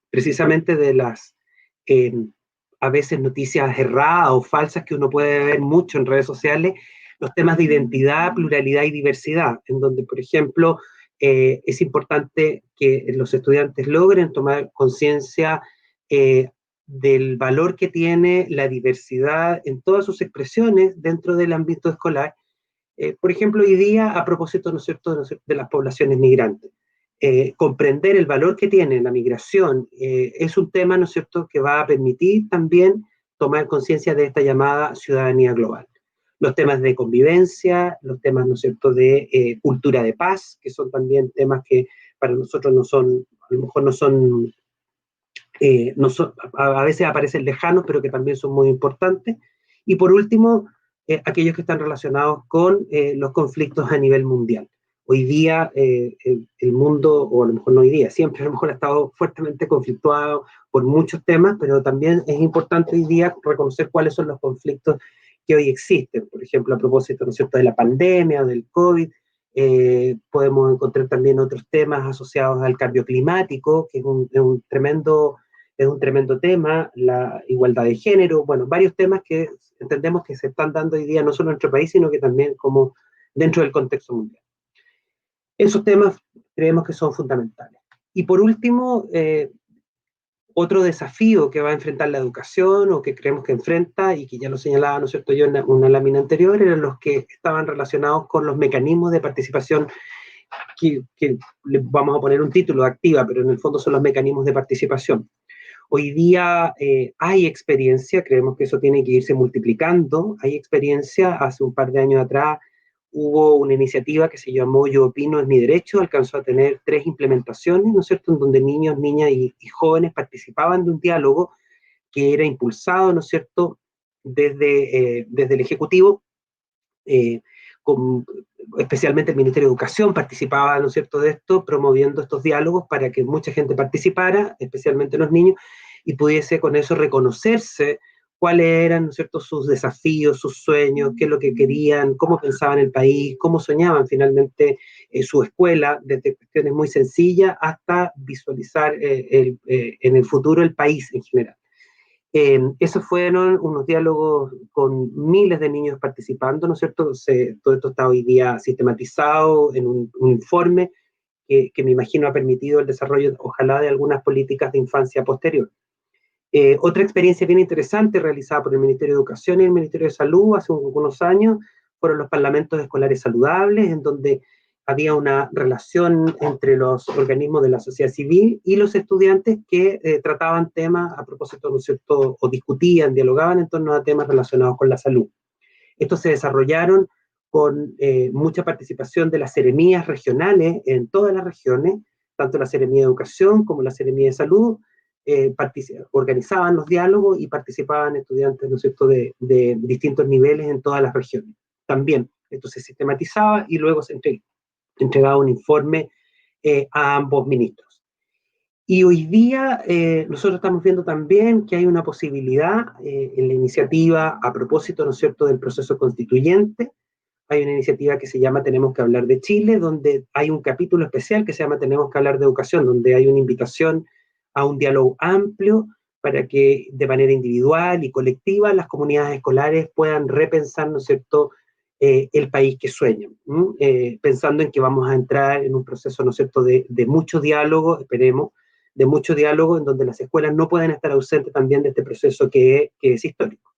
precisamente de las a veces noticias erradas o falsas que uno puede ver mucho en redes sociales, los temas de identidad, pluralidad y diversidad, en donde, por ejemplo, es importante que los estudiantes logren tomar conciencia del valor que tiene la diversidad en todas sus expresiones dentro del ámbito escolar. Por ejemplo, hoy día, a propósito, ¿no es cierto?, de las poblaciones migrantes. Comprender el valor que tiene la migración es un tema, ¿no es cierto?, que va a permitir también tomar conciencia de esta llamada ciudadanía global. Los temas de convivencia, los temas, ¿no es cierto?, de cultura de paz, que son también temas que para nosotros no son, a lo mejor a veces aparecen lejanos, pero que también son muy importantes. Y por último, aquellos que están relacionados con los conflictos a nivel mundial. Hoy día el mundo, o a lo mejor no hoy día, siempre a lo mejor ha estado fuertemente conflictuado por muchos temas, pero también es importante hoy día reconocer cuáles son los conflictos que hoy existen. Por ejemplo, a propósito, ¿no es cierto?, de la pandemia, del COVID, podemos encontrar también otros temas asociados al cambio climático, que es un tremendo tema, la igualdad de género, bueno, varios temas que entendemos que se están dando hoy día no solo en nuestro país, sino que también como dentro del contexto mundial. Esos temas creemos que son fundamentales. Y por último, Otro desafío que va a enfrentar la educación, o que creemos que enfrenta, y que ya lo señalaba, ¿no es cierto?, yo en una lámina anterior, eran los que estaban relacionados con los mecanismos de participación, que le vamos a poner un título, activa, pero en el fondo son los mecanismos de participación. Hoy día hay experiencia, creemos que eso tiene que irse multiplicando, hay experiencia. Hace un par de años atrás hubo una iniciativa que se llamó Yo Opino es mi derecho, alcanzó a tener 3 implementaciones, ¿no es cierto?, en donde niños, niñas y jóvenes participaban de un diálogo que era impulsado, ¿no es cierto?, desde el Ejecutivo, especialmente el Ministerio de Educación participaba, ¿no es cierto?, de esto, promoviendo estos diálogos para que mucha gente participara, especialmente los niños, y pudiese con eso reconocerse cuáles eran, ¿no es cierto?, sus desafíos, sus sueños, qué es lo que querían, cómo pensaban el país, cómo soñaban finalmente su escuela, desde cuestiones muy sencillas hasta visualizar en el futuro el país en general. Esos fueron unos diálogos con miles de niños participando, ¿no es cierto? Todo esto está hoy día sistematizado en un informe que me imagino ha permitido el desarrollo, ojalá, de algunas políticas de infancia posterior. Otra experiencia bien interesante realizada por el Ministerio de Educación y el Ministerio de Salud hace unos años fueron los parlamentos escolares saludables, en donde había una relación entre los organismos de la sociedad civil y los estudiantes que trataban temas a propósito, ¿no es cierto?, o discutían, dialogaban en torno a temas relacionados con la salud. Estos se desarrollaron con mucha participación de las seremías regionales en todas las regiones, tanto la Seremía de Educación como la Seremía de Salud, organizaban los diálogos y participaban estudiantes, ¿no es cierto?, de distintos niveles en todas las regiones. También esto se sistematizaba y luego se entregaba un informe a ambos ministros. Y hoy día nosotros estamos viendo también que hay una posibilidad en la iniciativa, a propósito, ¿no es cierto?, del proceso constituyente. Hay una iniciativa que se llama Tenemos que hablar de Chile, donde hay un capítulo especial que se llama Tenemos que hablar de educación, donde hay una invitación a un diálogo amplio para que de manera individual y colectiva las comunidades escolares puedan repensar, ¿no es cierto?, el país que sueñan, pensando en que vamos a entrar en un proceso, ¿no es cierto?, de mucho diálogo, esperemos, de mucho diálogo, en donde las escuelas no pueden estar ausentes también de este proceso que es histórico.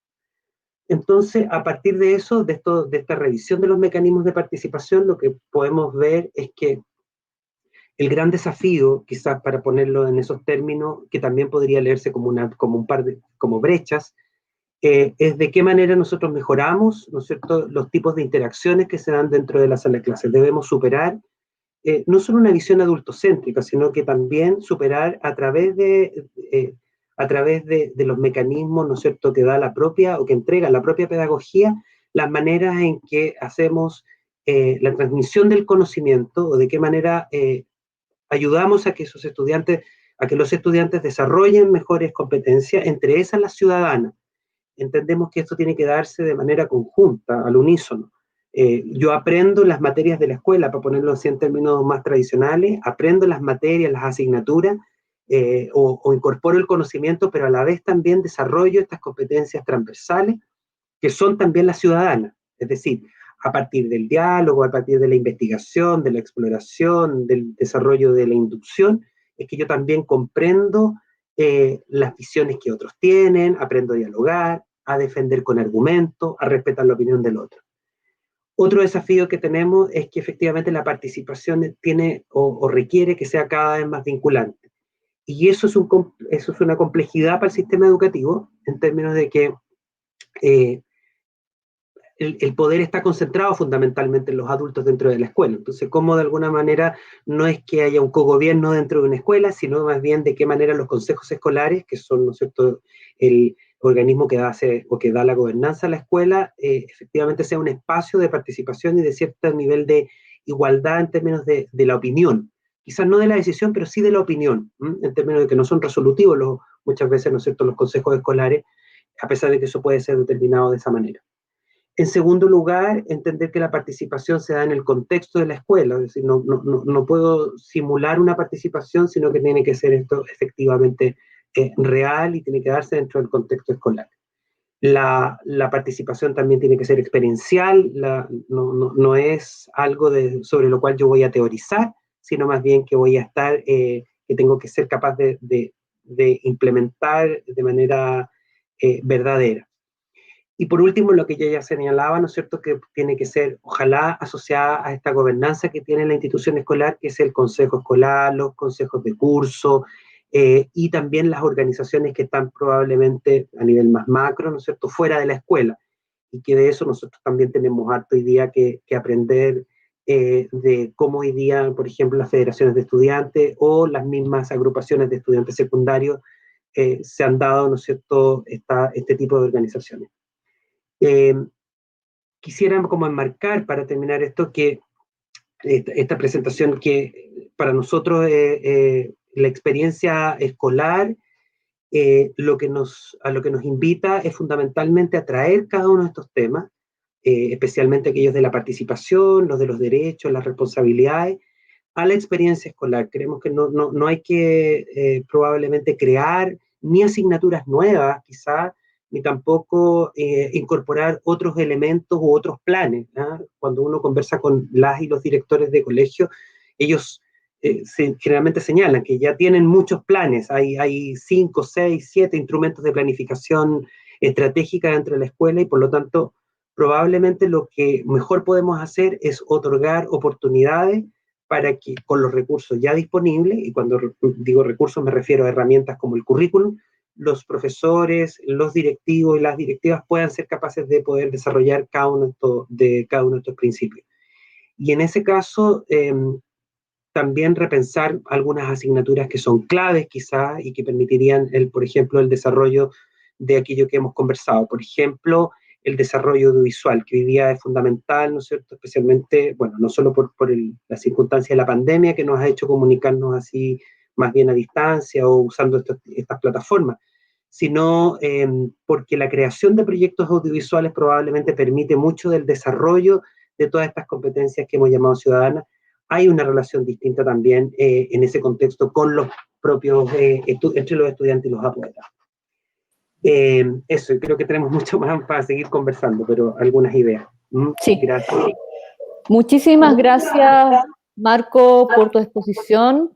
Entonces, a partir de eso, de esta revisión de los mecanismos de participación, lo que podemos ver es que el gran desafío, quizás para ponerlo en esos términos, que también podría leerse como brechas, es de qué manera nosotros mejoramos, ¿no es cierto?, los tipos de interacciones que se dan dentro de la sala de clases. Debemos superar no solo una visión adultocéntrica, sino que también superar a través de los mecanismos, ¿no es cierto?, que da la propia, o que entrega la propia pedagogía, las maneras en que hacemos la transmisión del conocimiento, o de qué manera ayudamos a que los estudiantes desarrollen mejores competencias, entre esas las ciudadanas. Entendemos que esto tiene que darse de manera conjunta, al unísono. Yo aprendo las materias de la escuela, para ponerlo así en términos más tradicionales, aprendo las materias, las asignaturas, o incorporo el conocimiento, pero a la vez también desarrollo estas competencias transversales, que son también las ciudadanas. Es decir, a partir del diálogo, a partir de la investigación, de la exploración, del desarrollo de la inducción, es que yo también comprendo las visiones que otros tienen, aprendo a dialogar, a defender con argumentos, a respetar la opinión del otro. Otro desafío que tenemos es que efectivamente la participación tiene o requiere que sea cada vez más vinculante. Y eso es una complejidad para el sistema educativo, en términos de que el poder está concentrado fundamentalmente en los adultos dentro de la escuela. Entonces, cómo de alguna manera no es que haya un cogobierno dentro de una escuela, sino más bien de qué manera los consejos escolares, que son, ¿no es cierto?, el organismo que da la gobernanza a la escuela, efectivamente sea un espacio de participación y de cierto nivel de igualdad en términos de la opinión. Quizás no de la decisión, pero sí de la opinión, en términos de que no son resolutivos muchas veces, ¿no es cierto?, los consejos escolares, a pesar de que eso puede ser determinado de esa manera. En segundo lugar, entender que la participación se da en el contexto de la escuela, es decir, no puedo simular una participación, sino que tiene que ser esto efectivamente real y tiene que darse dentro del contexto escolar. La participación también tiene que ser experiencial, no es algo sobre lo cual yo voy a teorizar, sino más bien que voy a estar, que tengo que ser capaz de de implementar de manera verdadera. Y por último, lo que yo ya señalaba, ¿no es cierto?, que tiene que ser, ojalá, asociada a esta gobernanza que tiene la institución escolar, que es el consejo escolar, los consejos de curso, y también las organizaciones que están probablemente a nivel más macro, ¿no es cierto?, fuera de la escuela, y que de eso nosotros también tenemos harto hoy día que aprender de cómo hoy día, por ejemplo, las federaciones de estudiantes o las mismas agrupaciones de estudiantes secundarios se han dado, ¿no es cierto?, este tipo de organizaciones. Quisiera como enmarcar, para terminar esto, que esta presentación que para nosotros la experiencia escolar a lo que nos invita es fundamentalmente a traer cada uno de estos temas, especialmente aquellos de la participación, los de los derechos, las responsabilidades, a la experiencia escolar. Creemos que no hay que probablemente crear ni asignaturas nuevas, quizás, ni tampoco incorporar otros elementos u otros planes. Cuando uno conversa con las y los directores de colegio, ellos generalmente señalan que ya tienen muchos planes, hay 5, 6, 7 instrumentos de planificación estratégica dentro de la escuela y por lo tanto probablemente lo que mejor podemos hacer es otorgar oportunidades para que con los recursos ya disponibles, y cuando digo recursos me refiero a herramientas como el currículum, los profesores, los directivos y las directivas puedan ser capaces de poder desarrollar cada uno de estos principios. Y en ese caso, también repensar algunas asignaturas que son claves quizás y que permitirían, por ejemplo, el desarrollo de aquello que hemos conversado. Por ejemplo, el desarrollo audiovisual, que hoy día es fundamental, ¿no es cierto?, especialmente, bueno, no solo por la circunstancia de la pandemia que nos ha hecho comunicarnos así más bien a distancia o usando estas plataformas, sino porque la creación de proyectos audiovisuales probablemente permite mucho del desarrollo de todas estas competencias que hemos llamado ciudadanas. Hay una relación distinta también en ese contexto con los propios, entre los estudiantes y los apoderados. Eso, creo que tenemos mucho más para seguir conversando, pero algunas ideas. Sí. Gracias. Muchísimas gracias, Marco, por tu exposición.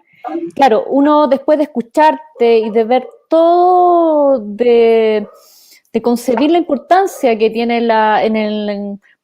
Claro, uno después de escucharte y de ver todo, de concebir la importancia que tiene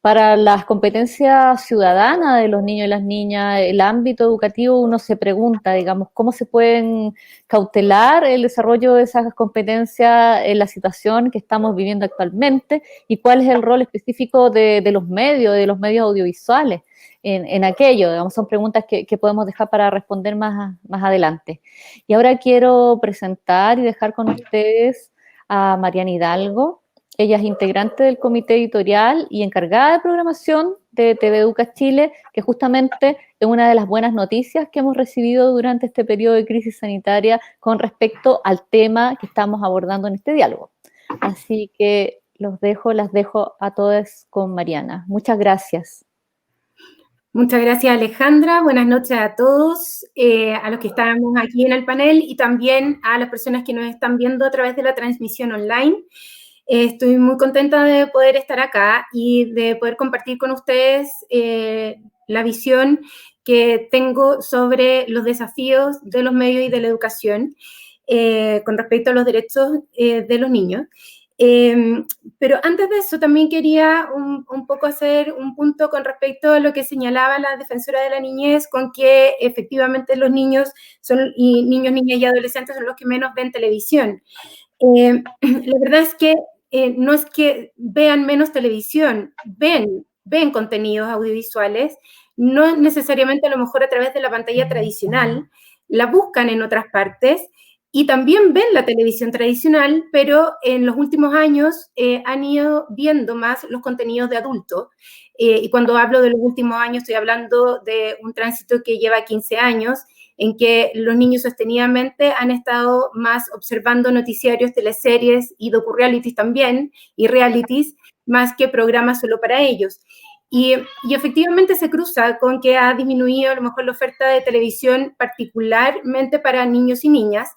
para las competencias ciudadanas de los niños y las niñas, el ámbito educativo, uno se pregunta, digamos, cómo se pueden cautelar el desarrollo de esas competencias en la situación que estamos viviendo actualmente y cuál es el rol específico de los medios audiovisuales en aquello. Digamos, son preguntas que podemos dejar para responder más adelante. Y ahora quiero presentar y dejar con ustedes a Mariana Hidalgo. Ella es integrante del comité editorial y encargada de programación de TV Educa Chile, que justamente es una de las buenas noticias que hemos recibido durante este periodo de crisis sanitaria con respecto al tema que estamos abordando en este diálogo. Así que las dejo a todas con Mariana. Muchas gracias. Muchas gracias, Alejandra. Buenas noches a todos, a los que estamos aquí en el panel y también a las personas que nos están viendo a través de la transmisión online. Estoy muy contenta de poder estar acá y de poder compartir con ustedes la visión que tengo sobre los desafíos de los medios y de la educación con respecto a los derechos de los niños. Pero antes de eso también quería un poco hacer un punto con respecto a lo que señalaba la defensora de la niñez, con que efectivamente los niños, niñas y adolescentes son los que menos ven televisión. La verdad es que no es que vean menos televisión, ven contenidos audiovisuales, no necesariamente a lo mejor a través de la pantalla tradicional, la buscan en otras partes y también ven la televisión tradicional, pero en los últimos años han ido viendo más los contenidos de adultos. Y cuando hablo de los últimos años estoy hablando de un tránsito que lleva 15 años, en que los niños sostenidamente han estado más observando noticiarios, teleseries y docu-realities también, y realities, más que programas solo para ellos. Y efectivamente se cruza con que ha disminuido a lo mejor la oferta de televisión, particularmente para niños y niñas,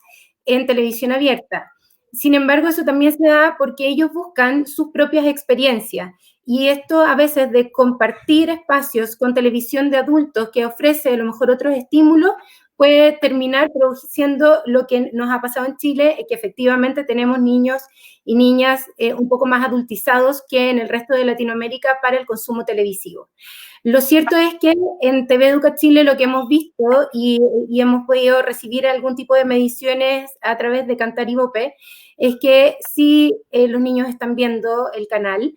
en televisión abierta. Sin embargo, eso también se da porque ellos buscan sus propias experiencias. Y esto a veces de compartir espacios con televisión de adultos que ofrece a lo mejor otros estímulos, puede terminar produciendo lo que nos ha pasado en Chile, que efectivamente tenemos niños y niñas un poco más adultizados que en el resto de Latinoamérica para el consumo televisivo. Lo cierto es que en TV Educa Chile lo que hemos visto y hemos podido recibir algún tipo de mediciones a través de Cantar y Bope, es que sí los niños están viendo el canal.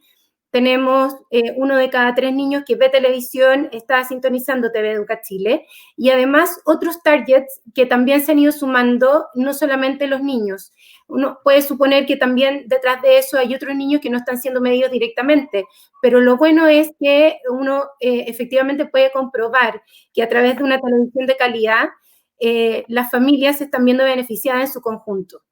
Tenemos 1 de cada 3 niños que ve televisión está sintonizando TV Educa Chile, y además otros targets que también se han ido sumando, no solamente los niños. Uno puede suponer que también detrás de eso hay otros niños que no están siendo medidos directamente, pero lo bueno es que uno efectivamente puede comprobar que a través de una televisión de calidad las familias se están viendo beneficiadas en su conjunto,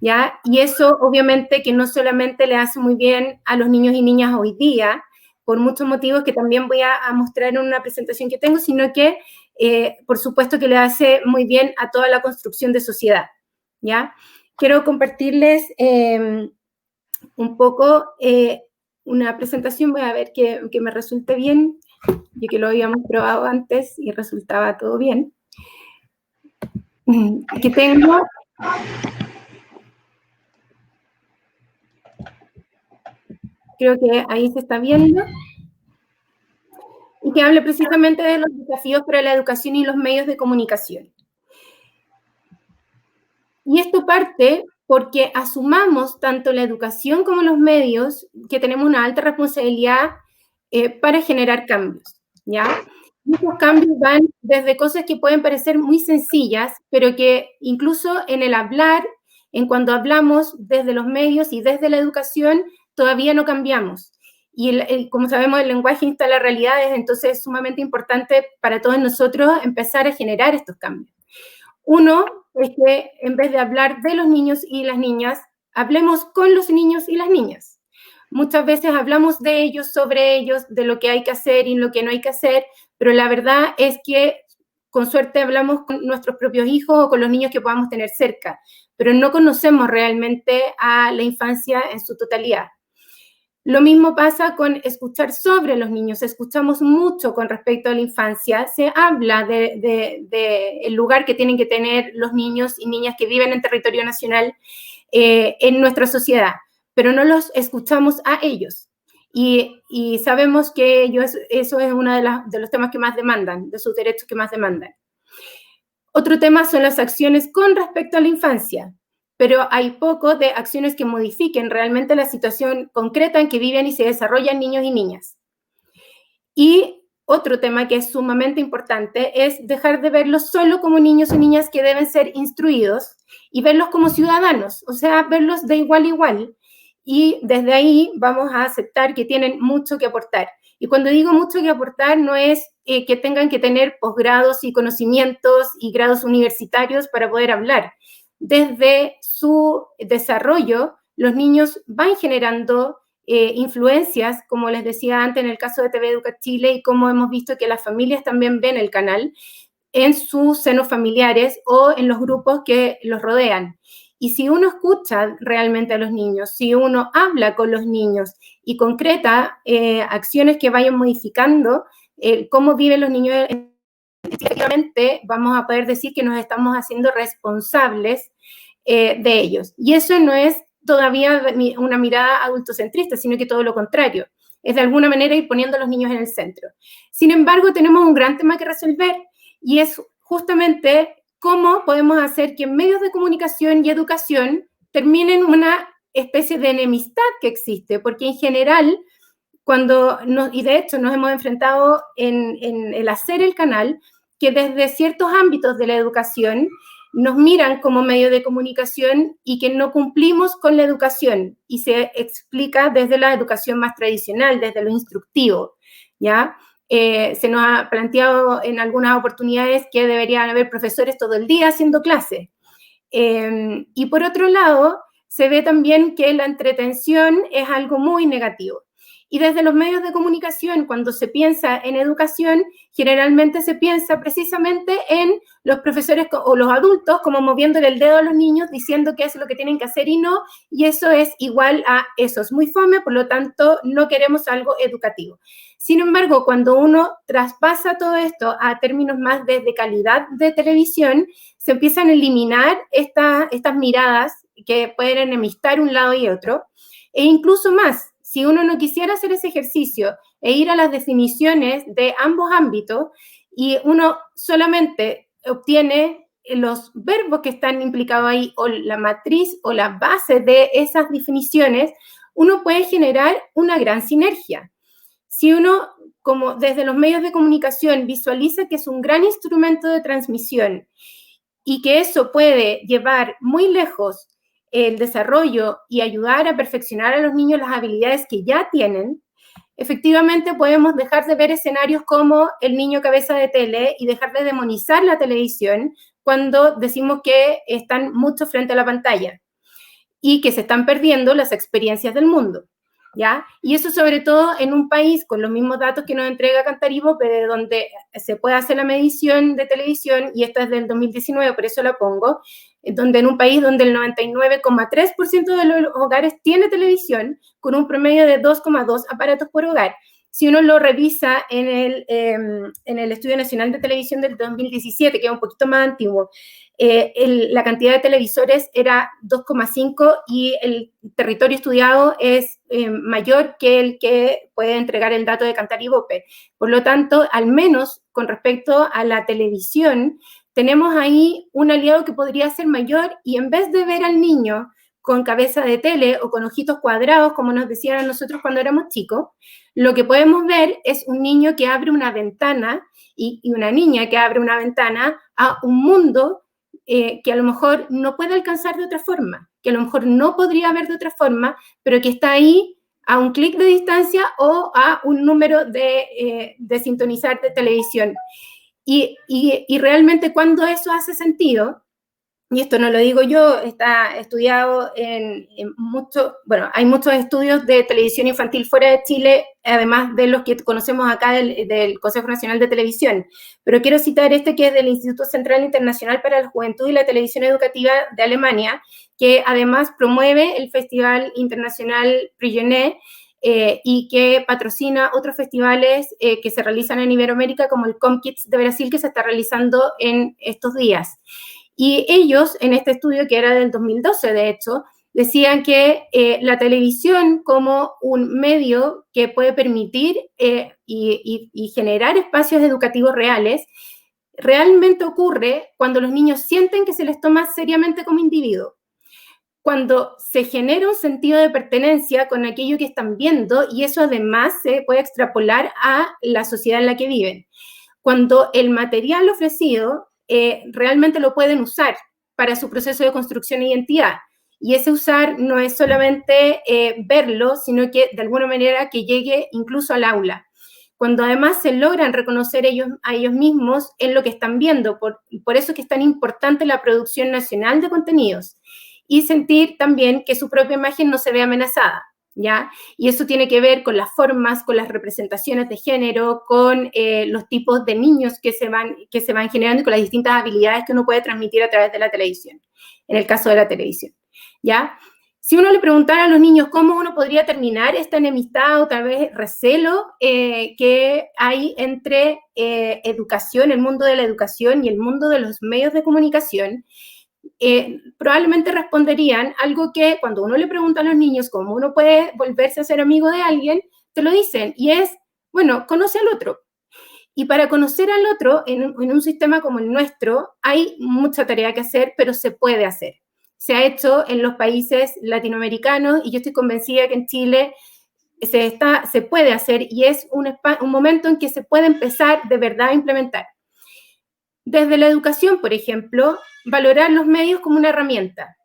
¿ya? Y eso obviamente que no solamente le hace muy bien a los niños y niñas hoy día, por muchos motivos que también voy a mostrar en una presentación que tengo, sino que por supuesto que le hace muy bien a toda la construcción de sociedad, ¿ya? Quiero compartirles un poco una presentación, voy a ver que me resulte bien, ya que lo habíamos probado antes y resultaba todo bien. Aquí tengo... Creo que ahí se está viendo. Y que hable precisamente de los desafíos para la educación y los medios de comunicación. Y esto parte porque asumamos tanto la educación como los medios que tenemos una alta responsabilidad para generar cambios, ¿ya? Y esos cambios van desde cosas que pueden parecer muy sencillas, pero que incluso en el hablar, en cuando hablamos desde los medios y desde la educación, todavía no cambiamos. Y como sabemos, el lenguaje instala realidades, entonces es sumamente importante para todos nosotros empezar a generar estos cambios. Uno es que en vez de hablar de los niños y las niñas, hablemos con los niños y las niñas. Muchas veces hablamos de ellos, sobre ellos, de lo que hay que hacer y lo que no hay que hacer, pero la verdad es que con suerte hablamos con nuestros propios hijos o con los niños que podamos tener cerca, pero no conocemos realmente a la infancia en su totalidad. Lo mismo pasa con escuchar sobre los niños. Escuchamos mucho con respecto a la infancia. Se habla del lugar que tienen que tener los niños y niñas que viven en territorio nacional en nuestra sociedad, pero no los escuchamos a ellos. Y sabemos que eso es uno de los temas que más demandan, de sus derechos que más demandan. Otro tema son las acciones con respecto a la infancia, pero hay poco de acciones que modifiquen realmente la situación concreta en que viven y se desarrollan niños y niñas. Y otro tema que es sumamente importante es dejar de verlos solo como niños y niñas que deben ser instruidos y verlos como ciudadanos, o sea, verlos de igual a igual. Y desde ahí vamos a aceptar que tienen mucho que aportar. Y cuando digo mucho que aportar, no es que tengan que tener posgrados y conocimientos y grados universitarios para poder hablar. Desde su desarrollo, los niños van generando influencias, como les decía antes en el caso de TV Educa Chile, y como hemos visto que las familias también ven el canal en sus senos familiares o en los grupos que los rodean. Y si uno escucha realmente a los niños, si uno habla con los niños y concreta acciones que vayan modificando cómo viven los niños, efectivamente vamos a poder decir que nos estamos haciendo responsables de ellos. Y eso no es todavía una mirada adultocentrista, sino que todo lo contrario. Es de alguna manera ir poniendo a los niños en el centro. Sin embargo, tenemos un gran tema que resolver y es justamente cómo podemos hacer que medios de comunicación y educación terminen una especie de enemistad que existe, porque en general, y de hecho nos hemos enfrentado en el hacer el canal, que desde ciertos ámbitos de la educación nos miran como medio de comunicación y que no cumplimos con la educación, y se explica desde la educación más tradicional, desde lo instructivo, ¿ya? Se nos ha planteado en algunas oportunidades que deberían haber profesores todo el día haciendo clases. Y por otro lado, se ve también que la entretención es algo muy negativo. Y desde los medios de comunicación, cuando se piensa en educación, generalmente se piensa precisamente en los profesores o los adultos como moviéndole el dedo a los niños, diciendo qué es lo que tienen que hacer y no, y eso es igual a eso es muy fome, por lo tanto no queremos algo educativo. Sin embargo, cuando uno traspasa todo esto a términos más de calidad de televisión, se empiezan a eliminar estas miradas que pueden enemistar un lado y otro, e incluso más. Si uno no quisiera hacer ese ejercicio e ir a las definiciones de ambos ámbitos y uno solamente obtiene los verbos que están implicados ahí o la matriz o la base de esas definiciones, uno puede generar una gran sinergia. Si uno, como desde los medios de comunicación, visualiza que es un gran instrumento de transmisión y que eso puede llevar muy lejos el desarrollo y ayudar a perfeccionar a los niños las habilidades que ya tienen, efectivamente podemos dejar de ver escenarios como el niño cabeza de tele y dejar de demonizar la televisión cuando decimos que están mucho frente a la pantalla y que se están perdiendo las experiencias del mundo, ¿ya? Y eso sobre todo en un país con los mismos datos que nos entrega Cantaribo, pero donde se puede hacer la medición de televisión, y esta es del 2019, por eso la pongo, donde en un país donde el 99,3% de los hogares tiene televisión, con un promedio de 2,2 aparatos por hogar. Si uno lo revisa en el Estudio Nacional de Televisión del 2017, que es un poquito más antiguo, la cantidad de televisores era 2,5 y el territorio estudiado es mayor que el que puede entregar el dato de Cantaribope. Por lo tanto, al menos con respecto a la televisión, tenemos ahí un aliado que podría ser mayor, y en vez de ver al niño con cabeza de tele o con ojitos cuadrados, como nos decían a nosotros cuando éramos chicos, lo que podemos ver es un niño que abre una ventana y una niña que abre una ventana a un mundo que a lo mejor no puede alcanzar de otra forma, que a lo mejor no podría ver de otra forma, pero que está ahí a un clic de distancia o a un número de sintonizar de televisión. Y realmente cuando eso hace sentido, y esto no lo digo yo, está estudiado en hay muchos estudios de televisión infantil fuera de Chile, además de los que conocemos acá del Consejo Nacional de Televisión. Pero quiero citar este que es del Instituto Central Internacional para la Juventud y la Televisión Educativa de Alemania, que además promueve el Festival Internacional Prix y que patrocina otros festivales que se realizan en Iberoamérica, como el ComKids de Brasil, que se está realizando en estos días. Y ellos, en este estudio, que era del 2012, de hecho, decían que la televisión como un medio que puede permitir y generar espacios educativos reales, realmente ocurre cuando los niños sienten que se les toma seriamente como individuo, cuando se genera un sentido de pertenencia con aquello que están viendo, y eso además se puede extrapolar a la sociedad en la que viven. Cuando el material ofrecido realmente lo pueden usar para su proceso de construcción de identidad. Y ese usar no es solamente verlo, sino que de alguna manera que llegue incluso al aula. Cuando además se logran reconocer a ellos mismos en lo que están viendo, por eso es que es tan importante la producción nacional de contenidos, y sentir también que su propia imagen no se ve amenazada, ¿ya? Y eso tiene que ver con las formas, con las representaciones de género, con los tipos de niños que se van generando y con las distintas habilidades que uno puede transmitir a través de la televisión, en el caso de la televisión, ¿ya? Si uno le preguntara a los niños cómo uno podría terminar esta enemistad o tal vez recelo que hay entre educación, el mundo de la educación y el mundo de los medios de comunicación, probablemente responderían algo que cuando uno le pregunta a los niños cómo uno puede volverse a ser amigo de alguien, te lo dicen, y es, bueno, conoce al otro. Y para conocer al otro en un sistema como el nuestro hay mucha tarea que hacer, pero se puede hacer. Se ha hecho en los países latinoamericanos y yo estoy convencida que en Chile se puede hacer, y es un momento en que se puede empezar de verdad a implementar. Desde la educación, por ejemplo, valorar los medios como una herramienta.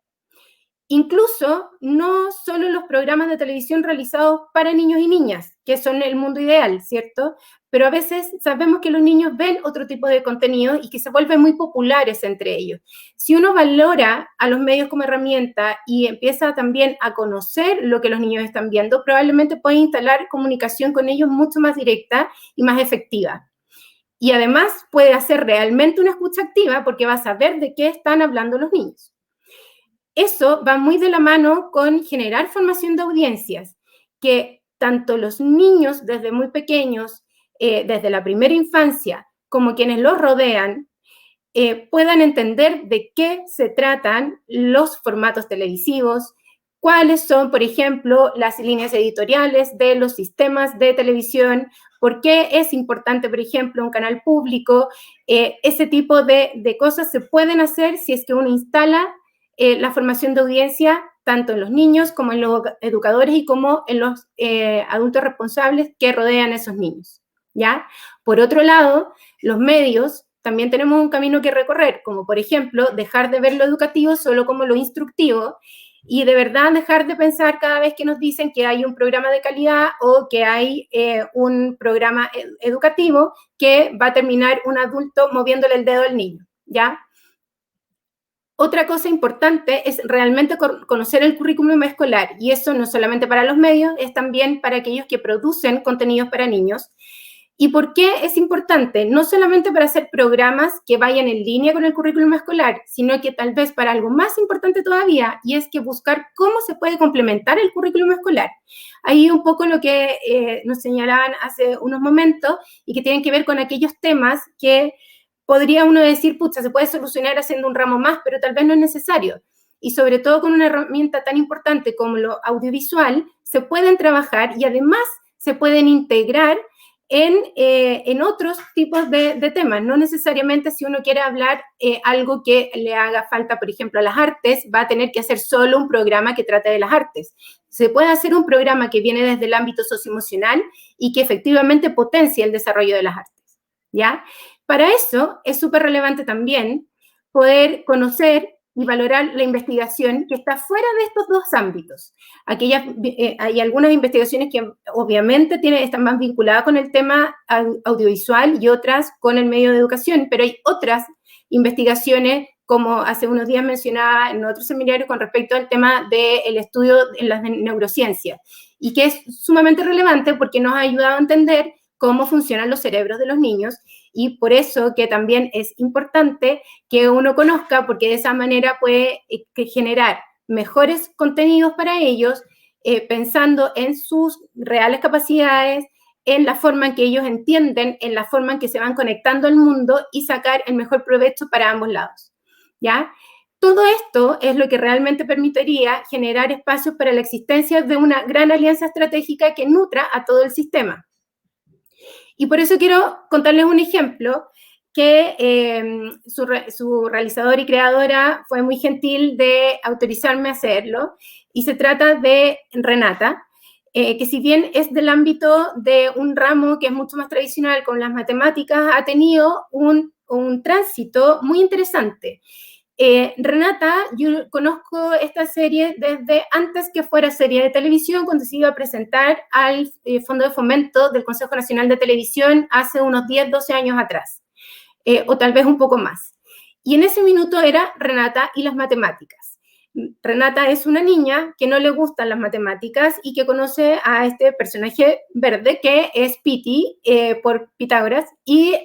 Incluso no solo los programas de televisión realizados para niños y niñas, que son el mundo ideal, ¿cierto? pero a veces sabemos que los niños ven otro tipo de contenido y que se vuelven muy populares entre ellos. Si uno valora a los medios como herramienta y empieza también a conocer lo que los niños están viendo, probablemente puede instalar comunicación con ellos mucho más directa y más efectiva. Y además puede hacer realmente una escucha activa porque va a saber de qué están hablando los niños. Eso va muy de la mano con generar formación de audiencias, que tanto los niños desde muy pequeños, desde la primera infancia, como quienes los rodean, puedan entender de qué se tratan los formatos televisivos, cuáles son, por ejemplo, las líneas editoriales de los sistemas de televisión, por qué es importante, por ejemplo, un canal público. Ese tipo de cosas se pueden hacer si es que uno instala la formación de audiencia tanto en los niños como en los educadores y como en los adultos responsables que rodean a esos niños, ¿ya? Por otro lado, los medios también tenemos un camino que recorrer, como por ejemplo, dejar de ver lo educativo solo como lo instructivo y de verdad dejar de pensar cada vez que nos dicen que hay un programa de calidad o que hay un programa educativo que va a terminar un adulto moviéndole el dedo al niño, ¿ya? Otra cosa importante es realmente conocer el currículum escolar, y eso no solamente para los medios, es también para aquellos que producen contenidos para niños. ¿Y por qué es importante? No solamente para hacer programas que vayan en línea con el currículum escolar, sino que tal vez para algo más importante todavía, y es que buscar cómo se puede complementar el currículum escolar. Ahí un poco lo que nos señalaban hace unos momentos y que tienen que ver con aquellos temas que podría uno decir, pucha, se puede solucionar haciendo un ramo más, pero tal vez no es necesario. Y sobre todo con una herramienta tan importante como lo audiovisual, se pueden trabajar y además se pueden integrar en otros tipos de temas. No necesariamente si uno quiere hablar algo que le haga falta, por ejemplo, a las artes, va a tener que hacer solo un programa que trate de las artes. Se puede hacer un programa que viene desde el ámbito socioemocional y que efectivamente potencia el desarrollo de las artes, ¿ya? Para eso es súper relevante también poder conocer y valorar la investigación que está fuera de estos dos ámbitos. Hay algunas investigaciones que obviamente están más vinculadas con el tema audiovisual y otras con el medio de educación, pero hay otras investigaciones, como hace unos días mencionaba en otro seminario con respecto al tema del estudio en las neurociencias, y que es sumamente relevante porque nos ha ayudado a entender cómo funcionan los cerebros de los niños, y por eso que también es importante que uno conozca, porque de esa manera puede generar mejores contenidos para ellos, pensando en sus reales capacidades, en la forma en que ellos entienden, en la forma en que se van conectando al mundo y sacar el mejor provecho para ambos lados, ¿ya? Todo esto es lo que realmente permitiría generar espacios para la existencia de una gran alianza estratégica que nutra a todo el sistema. Y por eso quiero contarles un ejemplo que su realizador y creadora fue muy gentil de autorizarme a hacerlo, y se trata de Renata, que si bien es del ámbito de un ramo que es mucho más tradicional con las matemáticas, ha tenido un tránsito muy interesante. Renata, yo conozco esta serie desde antes que fuera serie de televisión, cuando se iba a presentar al Fondo de Fomento del Consejo Nacional de Televisión hace unos 10, 12 años atrás, o tal vez un poco más. Y en ese minuto era Renata y las matemáticas. Renata es una niña que no le gustan las matemáticas y que conoce a este personaje verde que es Piti, por Pitágoras, y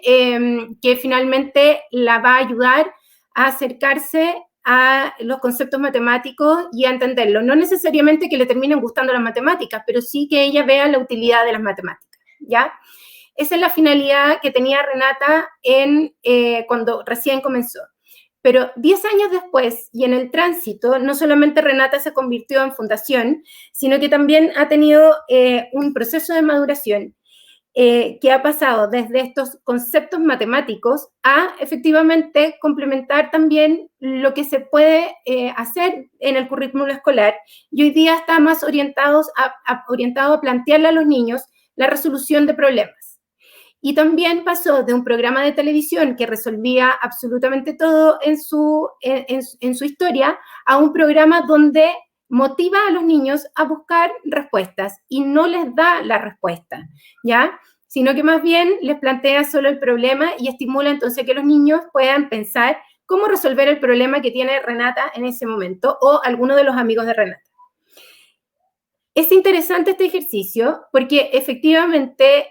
que finalmente la va a ayudar a acercarse a los conceptos matemáticos y a entenderlo. No necesariamente que le terminen gustando las matemáticas, pero sí que ella vea la utilidad de las matemáticas, ¿ya? Esa es la finalidad que tenía Renata cuando recién comenzó. Pero 10 años después, y en el tránsito, no solamente Renata se convirtió en fundación, sino que también ha tenido un proceso de maduración que ha pasado desde estos conceptos matemáticos a efectivamente complementar también lo que se puede hacer en el currículum escolar, y hoy día está más orientado a plantearle a los niños la resolución de problemas. Y también pasó de un programa de televisión que resolvía absolutamente todo en su historia a un programa donde motiva a los niños a buscar respuestas y no les da la respuesta, ¿ya? sino que más bien les plantea solo el problema y estimula entonces que los niños puedan pensar cómo resolver el problema que tiene Renata en ese momento o alguno de los amigos de Renata. Es interesante este ejercicio porque efectivamente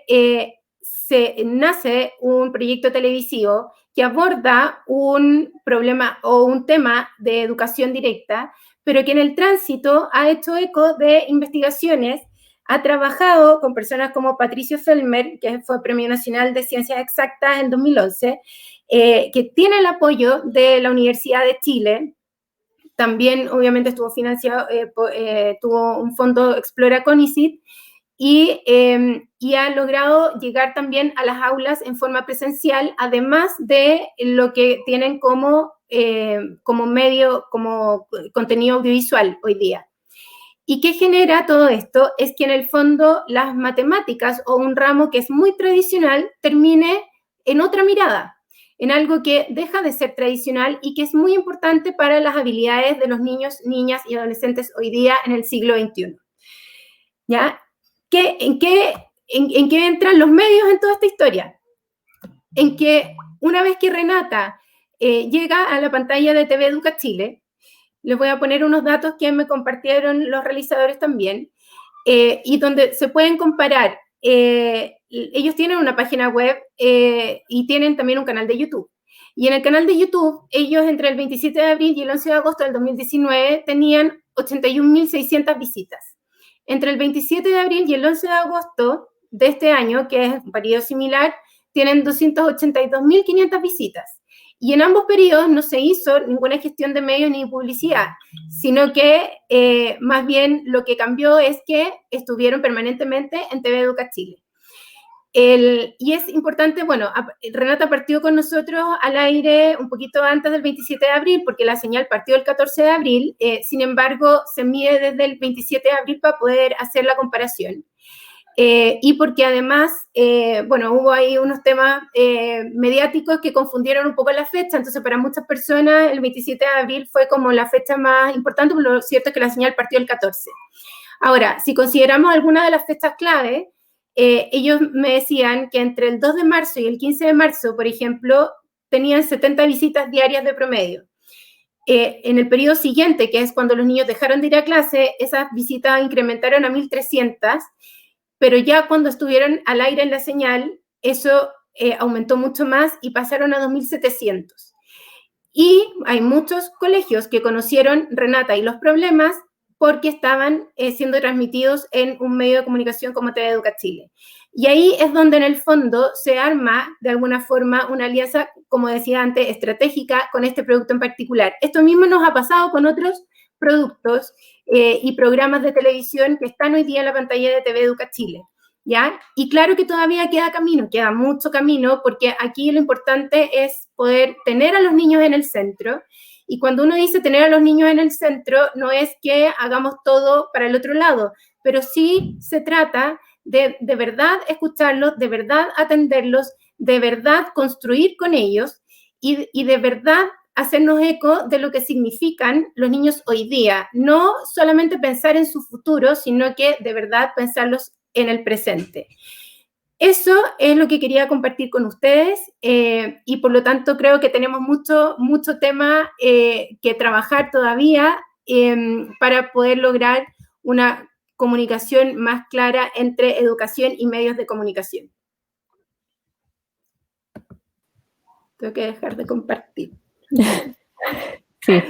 se nace un proyecto televisivo que aborda un problema o un tema de educación directa, pero que en el tránsito ha hecho eco de investigaciones, ha trabajado con personas como Patricio Fellmer, que fue Premio Nacional de Ciencias Exactas en 2011, que tiene el apoyo de la Universidad de Chile. También, obviamente, estuvo financiado, tuvo un fondo Explora CONICYT, y ha logrado llegar también a las aulas en forma presencial, además de lo que tienen como medio, como contenido audiovisual hoy día. ¿Y qué genera todo esto? Es que en el fondo las matemáticas o un ramo que es muy tradicional termine en otra mirada, en algo que deja de ser tradicional y que es muy importante para las habilidades de los niños, niñas y adolescentes hoy día en el siglo XXI. ¿Ya? ¿En qué entran los medios en toda esta historia? En que una vez que Renata llega a la pantalla de TV Educa Chile, les voy a poner unos datos que me compartieron los realizadores también, y donde se pueden comparar. Ellos tienen una página web y tienen también un canal de YouTube. Y en el canal de YouTube, ellos entre el 27 de abril y el 11 de agosto del 2019 tenían 81.600 visitas. Entre el 27 de abril y el 11 de agosto de este año, que es un periodo similar, tienen 282.500 visitas. Y en ambos periodos no se hizo ninguna gestión de medios ni publicidad, sino que más bien lo que cambió es que estuvieron permanentemente en TV Educa Chile. Y es importante, bueno, Renata partió con nosotros al aire un poquito antes del 27 de abril, porque la señal partió el 14 de abril, sin embargo, se mide desde el 27 de abril para poder hacer la comparación. Y porque además, bueno, hubo ahí unos temas mediáticos que confundieron un poco la fecha, entonces para muchas personas el 27 de abril fue como la fecha más importante, pero lo cierto es que la señal partió el 14. Ahora, si consideramos algunas de las fechas clave, ellos me decían que entre el 2 de marzo y el 15 de marzo, por ejemplo, tenían 70 visitas diarias de promedio. En el periodo siguiente, que es cuando los niños dejaron de ir a clase, esas visitas incrementaron a 1.300, pero ya cuando estuvieron al aire en la señal, eso aumentó mucho más y pasaron a 2.700. Y hay muchos colegios que conocieron Renata y los problemas porque estaban siendo transmitidos en un medio de comunicación como TV Educa Chile. Y ahí es donde en el fondo se arma de alguna forma una alianza, como decía antes, estratégica con este producto en particular. Esto mismo nos ha pasado con otros productos y programas de televisión que están hoy día en la pantalla de TV Educa Chile, ¿ya? Y claro que todavía queda camino, queda mucho camino, porque aquí lo importante es poder tener a los niños en el centro. Y cuando uno dice tener a los niños en el centro, no es que hagamos todo para el otro lado, pero sí se trata de verdad escucharlos, de verdad atenderlos, de verdad construir con ellos y de verdad hacernos eco de lo que significan los niños hoy día. No solamente pensar en su futuro, sino que de verdad pensarlos en el presente. Eso es lo que quería compartir con ustedes y por lo tanto creo que tenemos mucho tema que trabajar todavía para poder lograr una comunicación más clara entre educación y medios de comunicación. Tengo que dejar de compartir. Sí.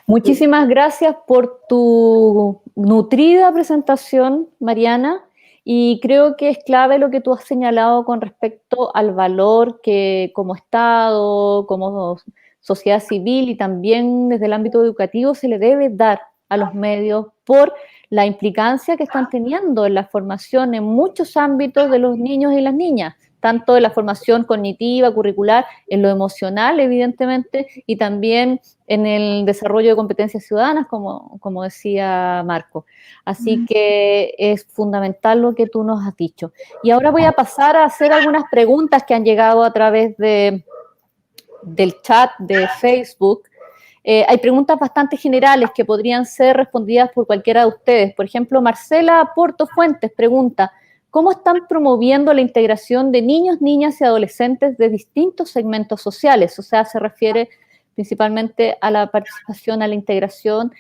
Muchísimas gracias por tu nutrida presentación, Mariana. Y creo que es clave lo que tú has señalado con respecto al valor que como Estado, como sociedad civil y también desde el ámbito educativo se le debe dar a los medios por la implicancia que están teniendo en la formación en muchos ámbitos de los niños y las niñas, tanto en la formación cognitiva, curricular, en lo emocional, evidentemente, y también en el desarrollo de competencias ciudadanas, como decía Marco. Así que es fundamental lo que tú nos has dicho. Y ahora voy a pasar a hacer algunas preguntas que han llegado a través del chat de Facebook. Hay preguntas bastante generales que podrían ser respondidas por cualquiera de ustedes. Por ejemplo, Marcela Porto Fuentes pregunta, ¿cómo están promoviendo la integración de niños, niñas y adolescentes de distintos segmentos sociales? O sea, se refiere principalmente a la participación, a la integración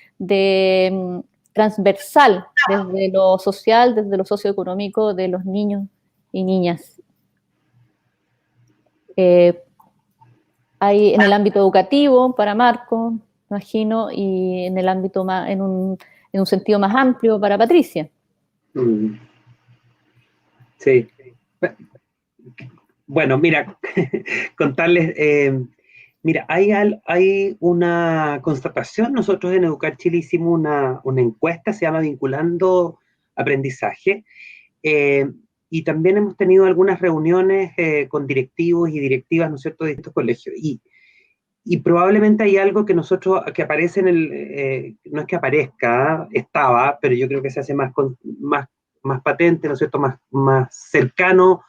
transversal, desde lo social, desde lo socioeconómico de los niños y niñas. Hay en el ámbito educativo, para Marco, imagino, y en el ámbito más, en un sentido más amplio para Patricia. Sí. Bueno, mira, contarles, mira, hay una constatación. Nosotros en Educar Chile hicimos una encuesta, se llama Vinculando Aprendizaje, y también hemos tenido algunas reuniones con directivos y directivas, ¿no es cierto?, de estos colegios. Y probablemente hay algo que que aparece no es que aparezca, estaba, pero yo creo que se hace más patente, ¿no es cierto?, más cercano,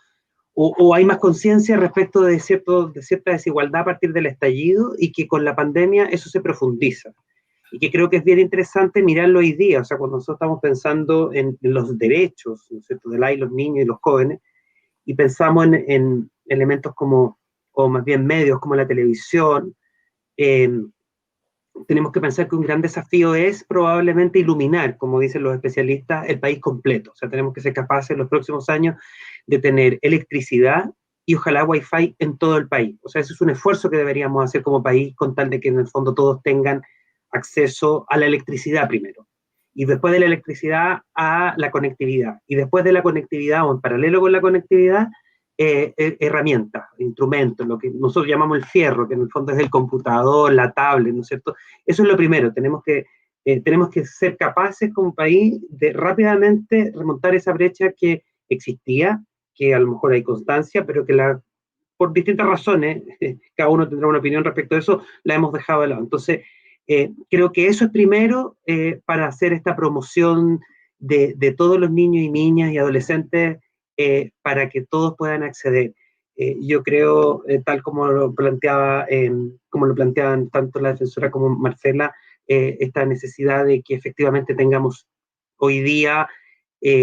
o hay más conciencia respecto de cierta desigualdad a partir del estallido, y que con la pandemia eso se profundiza. Y que creo que es bien interesante mirarlo hoy día, o sea, cuando nosotros estamos pensando en los derechos, ¿no es cierto?, de los niños y los jóvenes, y pensamos en elementos o más bien medios como la televisión, tenemos que pensar que un gran desafío es probablemente iluminar, como dicen los especialistas, el país completo. O sea, tenemos que ser capaces en los próximos años de tener electricidad y ojalá wifi en todo el país. O sea, ese es un esfuerzo que deberíamos hacer como país, con tal de que en el fondo todos tengan acceso a la electricidad primero, y después de la electricidad a la conectividad, y después de la conectividad o en paralelo con la conectividad, herramientas, instrumentos, lo que nosotros llamamos el fierro, que en el fondo es el computador, la tablet, ¿no es cierto? Eso es lo primero. Tenemos que ser capaces como país de rápidamente remontar esa brecha que existía, que a lo mejor hay constancia, pero que por distintas razones, cada uno tendrá una opinión respecto a eso, la hemos dejado de lado. Entonces, creo que eso es primero para hacer esta promoción de todos los niños y niñas y adolescentes, para que todos puedan acceder. Yo creo, tal como lo planteaban tanto la defensora como Marcela, esta necesidad de que efectivamente tengamos hoy día,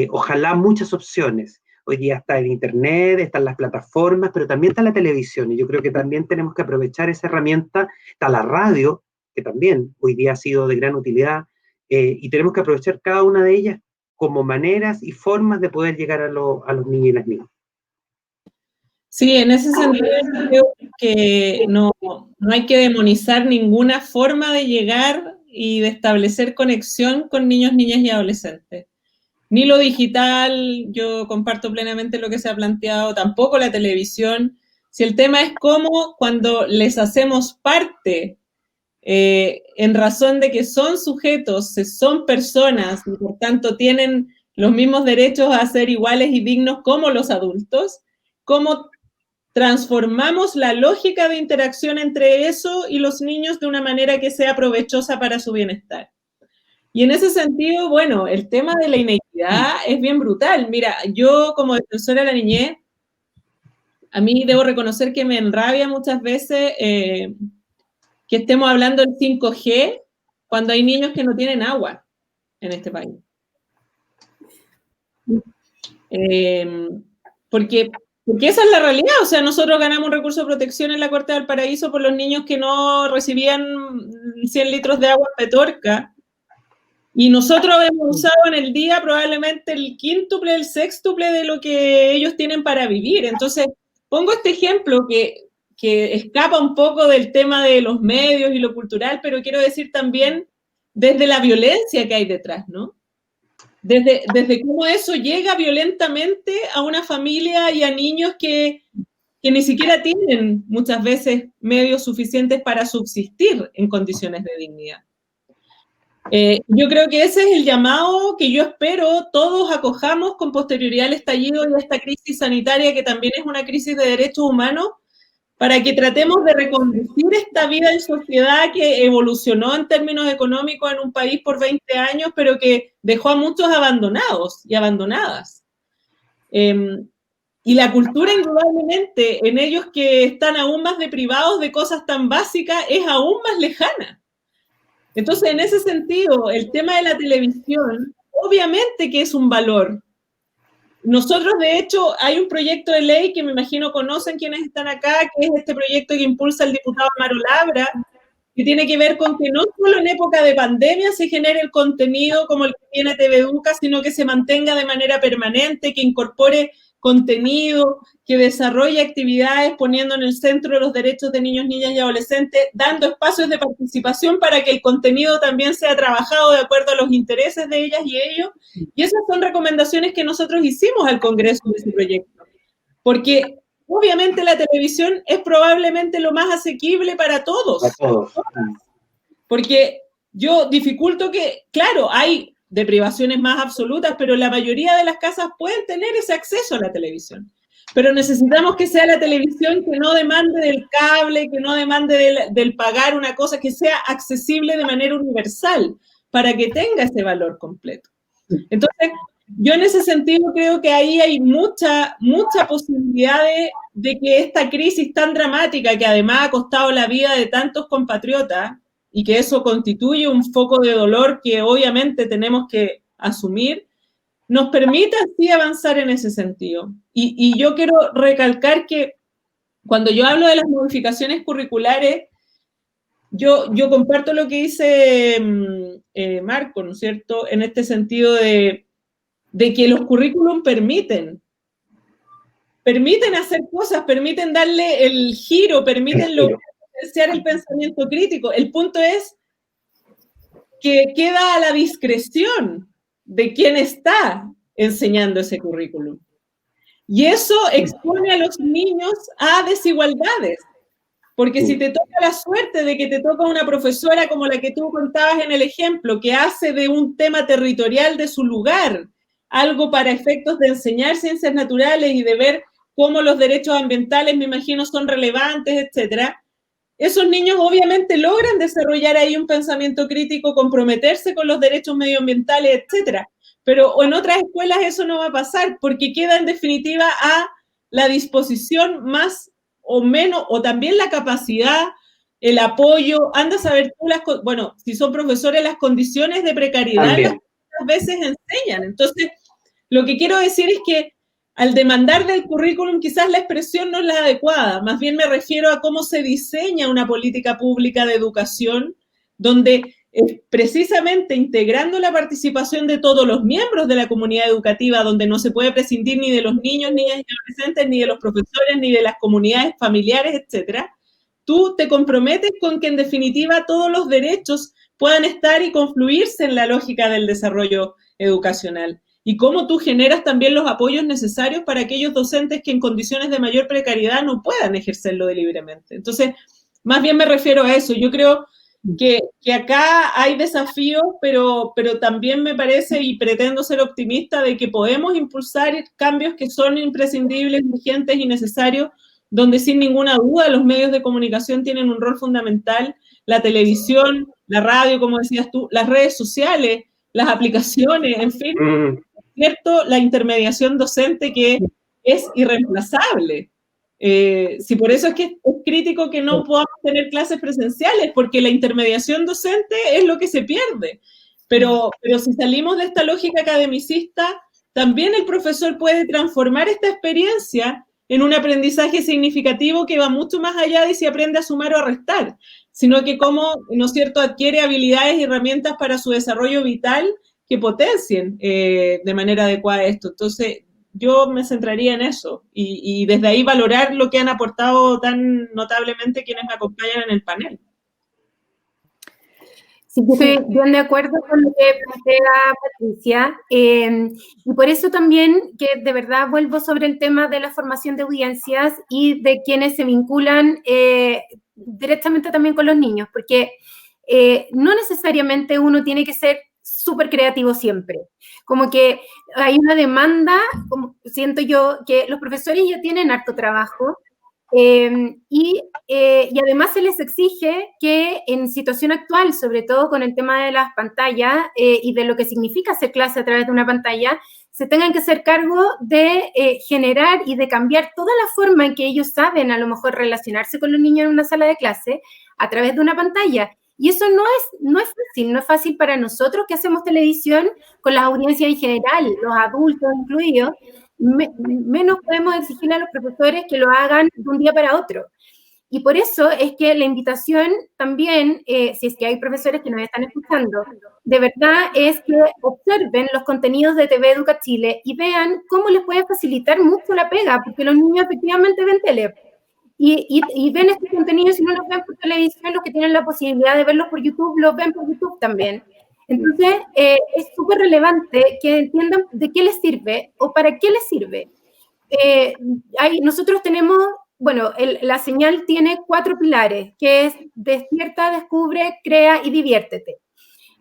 ojalá, muchas opciones. Hoy día está el internet, están las plataformas, pero también está la televisión, y yo creo que también tenemos que aprovechar esa herramienta. Está la radio, que también hoy día ha sido de gran utilidad, y tenemos que aprovechar cada una de ellas como maneras y formas de poder llegar a los niños y las niñas. Sí, en ese sentido creo que no hay que demonizar ninguna forma de llegar y de establecer conexión con niños, niñas y adolescentes. Ni lo digital, yo comparto plenamente lo que se ha planteado, tampoco la televisión. Si el tema es cómo, cuando les hacemos parte, en razón de que son sujetos, son personas, y por tanto tienen los mismos derechos a ser iguales y dignos como los adultos, cómo transformamos la lógica de interacción entre eso y los niños de una manera que sea provechosa para su bienestar. Y en ese sentido, bueno, el tema de la inequidad es bien brutal. Mira, yo como defensora de la niñez, a mí debo reconocer que me enrabia muchas veces que estemos hablando del 5G cuando hay niños que no tienen agua en este país. Porque esa es la realidad. O sea, nosotros ganamos un recurso de protección en la Corte de Valparaíso por los niños que no recibían 100 litros de agua en Petorca, y nosotros hemos usado en el día probablemente el quíntuple, el sextuple de lo que ellos tienen para vivir. Entonces, pongo este ejemplo que escapa un poco del tema de los medios y lo cultural, pero quiero decir también desde la violencia que hay detrás, ¿no? Desde cómo eso llega violentamente a una familia y a niños que ni siquiera tienen muchas veces medios suficientes para subsistir en condiciones de dignidad. Yo creo que ese es el llamado que yo espero todos acojamos con posterioridad al estallido y a esta crisis sanitaria, que también es una crisis de derechos humanos, para que tratemos de reconducir esta vida en sociedad que evolucionó en términos económicos en un país por 20 años, pero que dejó a muchos abandonados y abandonadas. Y la cultura, indudablemente, en ellos que están aún más deprivados de cosas tan básicas, es aún más lejana. Entonces, en ese sentido, el tema de la televisión, obviamente que es un valor, nosotros, de hecho, hay un proyecto de ley que me imagino conocen quienes están acá, que es este proyecto que impulsa el diputado Amaro Labra, que tiene que ver con que no solo en época de pandemia se genere el contenido como el que tiene TV Educa, sino que se mantenga de manera permanente, que incorpore contenido, que desarrolle actividades poniendo en el centro los derechos de niños, niñas y adolescentes, dando espacios de participación para que el contenido también sea trabajado de acuerdo a los intereses de ellas y ellos. Y esas son recomendaciones que nosotros hicimos al Congreso de ese proyecto. Porque obviamente la televisión es probablemente lo más asequible para todos. Para todos. Porque yo dificulto que, claro, hay de privaciones más absolutas, pero la mayoría de las casas pueden tener ese acceso a la televisión. Pero necesitamos que sea la televisión que no demande del cable, que no demande del pagar una cosa, que sea accesible de manera universal, para que tenga ese valor completo. Entonces, yo en ese sentido creo que ahí hay mucha posibilidad de que esta crisis tan dramática, que además ha costado la vida de tantos compatriotas, y que eso constituye un foco de dolor que obviamente tenemos que asumir, nos permita así avanzar en ese sentido. Y yo quiero recalcar que cuando yo hablo de las modificaciones curriculares, yo comparto lo que dice Marco, ¿no es cierto?, en este sentido de que los currículum permiten hacer cosas, permiten darle el giro, permiten potenciar el pensamiento crítico. El punto es que queda a la discreción de quien está enseñando ese currículum. Y eso expone a los niños a desigualdades. Porque si te toca la suerte de que te toca una profesora como la que tú contabas en el ejemplo, que hace de un tema territorial de su lugar algo para efectos de enseñar ciencias naturales y de ver cómo los derechos ambientales, me imagino, son relevantes, etcétera, esos niños obviamente logran desarrollar ahí un pensamiento crítico, comprometerse con los derechos medioambientales, etcétera. Pero en otras escuelas eso no va a pasar, porque queda en definitiva a la disposición más o menos, o también la capacidad, el apoyo, anda a saber tú, bueno, si son profesores, las condiciones de precariedad las veces enseñan. Entonces, lo que quiero decir es que al demandar del currículum quizás la expresión no es la adecuada, más bien me refiero a cómo se diseña una política pública de educación donde precisamente integrando la participación de todos los miembros de la comunidad educativa, donde no se puede prescindir ni de los niños, niñas y adolescentes, ni de los profesores, ni de las comunidades familiares, etcétera, tú te comprometes con que en definitiva todos los derechos puedan estar y confluirse en la lógica del desarrollo educacional. Y cómo tú generas también los apoyos necesarios para aquellos docentes que en condiciones de mayor precariedad no puedan ejercerlo libremente. Entonces, más bien me refiero a eso. Yo creo que acá hay desafíos, pero también me parece, y pretendo ser optimista, de que podemos impulsar cambios que son imprescindibles, urgentes y necesarios, donde sin ninguna duda los medios de comunicación tienen un rol fundamental, la televisión, la radio, como decías tú, las redes sociales, las aplicaciones, en fin, ¿cierto? La intermediación docente que es irreemplazable. Si por eso es que es crítico que no podamos tener clases presenciales, porque la intermediación docente es lo que se pierde. Pero si salimos de esta lógica academicista, también el profesor puede transformar esta experiencia en un aprendizaje significativo que va mucho más allá de si aprende a sumar o a restar, sino que cómo, ¿no es cierto?, adquiere habilidades y herramientas para su desarrollo vital que potencien de manera adecuada esto. Entonces, yo me centraría en eso y desde ahí valorar lo que han aportado tan notablemente quienes me acompañan en el panel. Sí, estoy bien de acuerdo con lo que plantea Patricia, y por eso también que de verdad vuelvo sobre el tema de la formación de audiencias y de quienes se vinculan directamente también con los niños, porque no necesariamente uno tiene que ser súper creativo siempre, como que hay una demanda, como siento yo, que los profesores ya tienen harto trabajo, y además se les exige que en situación actual, sobre todo con el tema de las pantallas y de lo que significa hacer clase a través de una pantalla, se tengan que hacer cargo de generar y de cambiar toda la forma en que ellos saben a lo mejor relacionarse con los niños en una sala de clase a través de una pantalla. Y eso no es fácil para nosotros que hacemos televisión con las audiencias en general, los adultos incluidos, menos podemos exigirle a los profesores que lo hagan de un día para otro. Y por eso es que la invitación también, si es que hay profesores que nos están escuchando, de verdad es que observen los contenidos de TV Educa Chile y vean cómo les puede facilitar mucho la pega, porque los niños efectivamente ven tele. Y ven estos contenidos, y no los ven por televisión, los que tienen la posibilidad de verlos por YouTube, los ven por YouTube también. Entonces, es súper relevante que entiendan de qué les sirve o para qué les sirve. Nosotros tenemos, bueno, la señal tiene 4 pilares, que es despierta, descubre, crea y diviértete.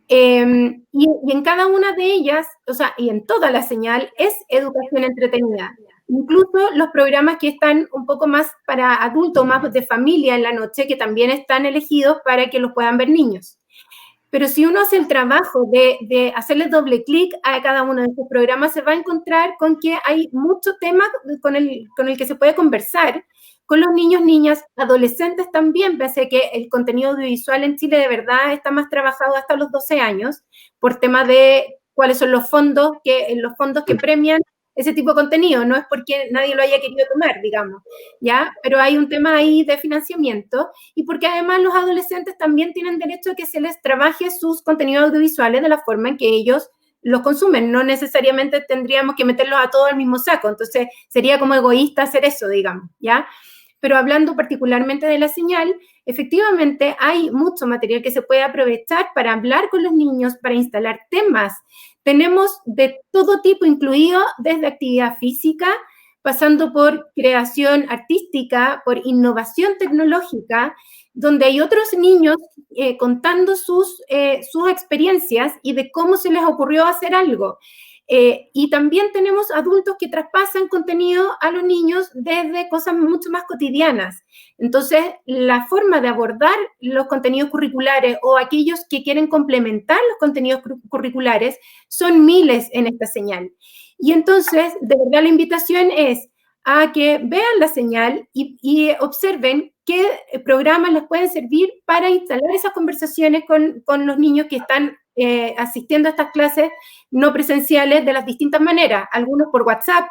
Y en cada una de ellas, o sea, y en toda la señal, es educación entretenida. Incluso los programas que están un poco más para adultos, más de familia en la noche, que también están elegidos para que los puedan ver niños. Pero si uno hace el trabajo de hacerle doble clic a cada uno de estos programas, se va a encontrar con que hay mucho tema con el que se puede conversar con los niños, niñas, adolescentes también, pese a que el contenido audiovisual en Chile de verdad está más trabajado hasta los 12 años, por tema de cuáles son los fondos que premian ese tipo de contenido, no es porque nadie lo haya querido tomar, digamos, ¿ya? Pero hay un tema ahí de financiamiento, y porque además los adolescentes también tienen derecho a que se les trabaje sus contenidos audiovisuales de la forma en que ellos los consumen, no necesariamente tendríamos que meterlos a todos al mismo saco, entonces sería como egoísta hacer eso, digamos, ¿ya? Pero hablando particularmente de la señal, efectivamente hay mucho material que se puede aprovechar para hablar con los niños, para instalar temas. Tenemos de todo tipo, incluido desde actividad física, pasando por creación artística, por innovación tecnológica, donde hay otros niños contando sus experiencias y de cómo se les ocurrió hacer algo. Y también tenemos adultos que traspasan contenido a los niños desde cosas mucho más cotidianas. Entonces, la forma de abordar los contenidos curriculares o aquellos que quieren complementar los contenidos curriculares son miles en esta señal. Y entonces, de verdad, la invitación es a que vean la señal y observen qué programas les pueden servir para instalar esas conversaciones con los niños que están asistiendo a estas clases no presenciales de las distintas maneras, algunos por WhatsApp,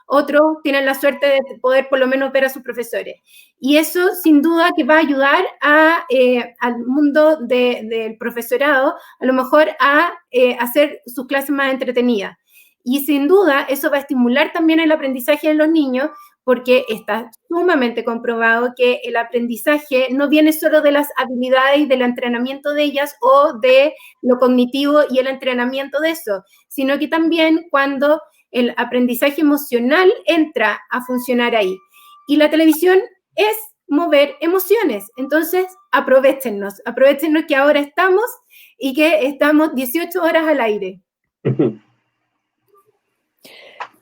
otros tienen la suerte de poder por lo menos ver a sus profesores. Y eso sin duda que va a ayudar al mundo del profesorado, a lo mejor a hacer sus clases más entretenidas. Y sin duda eso va a estimular también el aprendizaje de los niños, porque está sumamente comprobado que el aprendizaje no viene solo de las habilidades y del entrenamiento de ellas o de lo cognitivo y el entrenamiento de eso, sino que también cuando el aprendizaje emocional entra a funcionar ahí. Y la televisión es mover emociones, entonces aprovéchennos que ahora estamos y que estamos 18 horas al aire.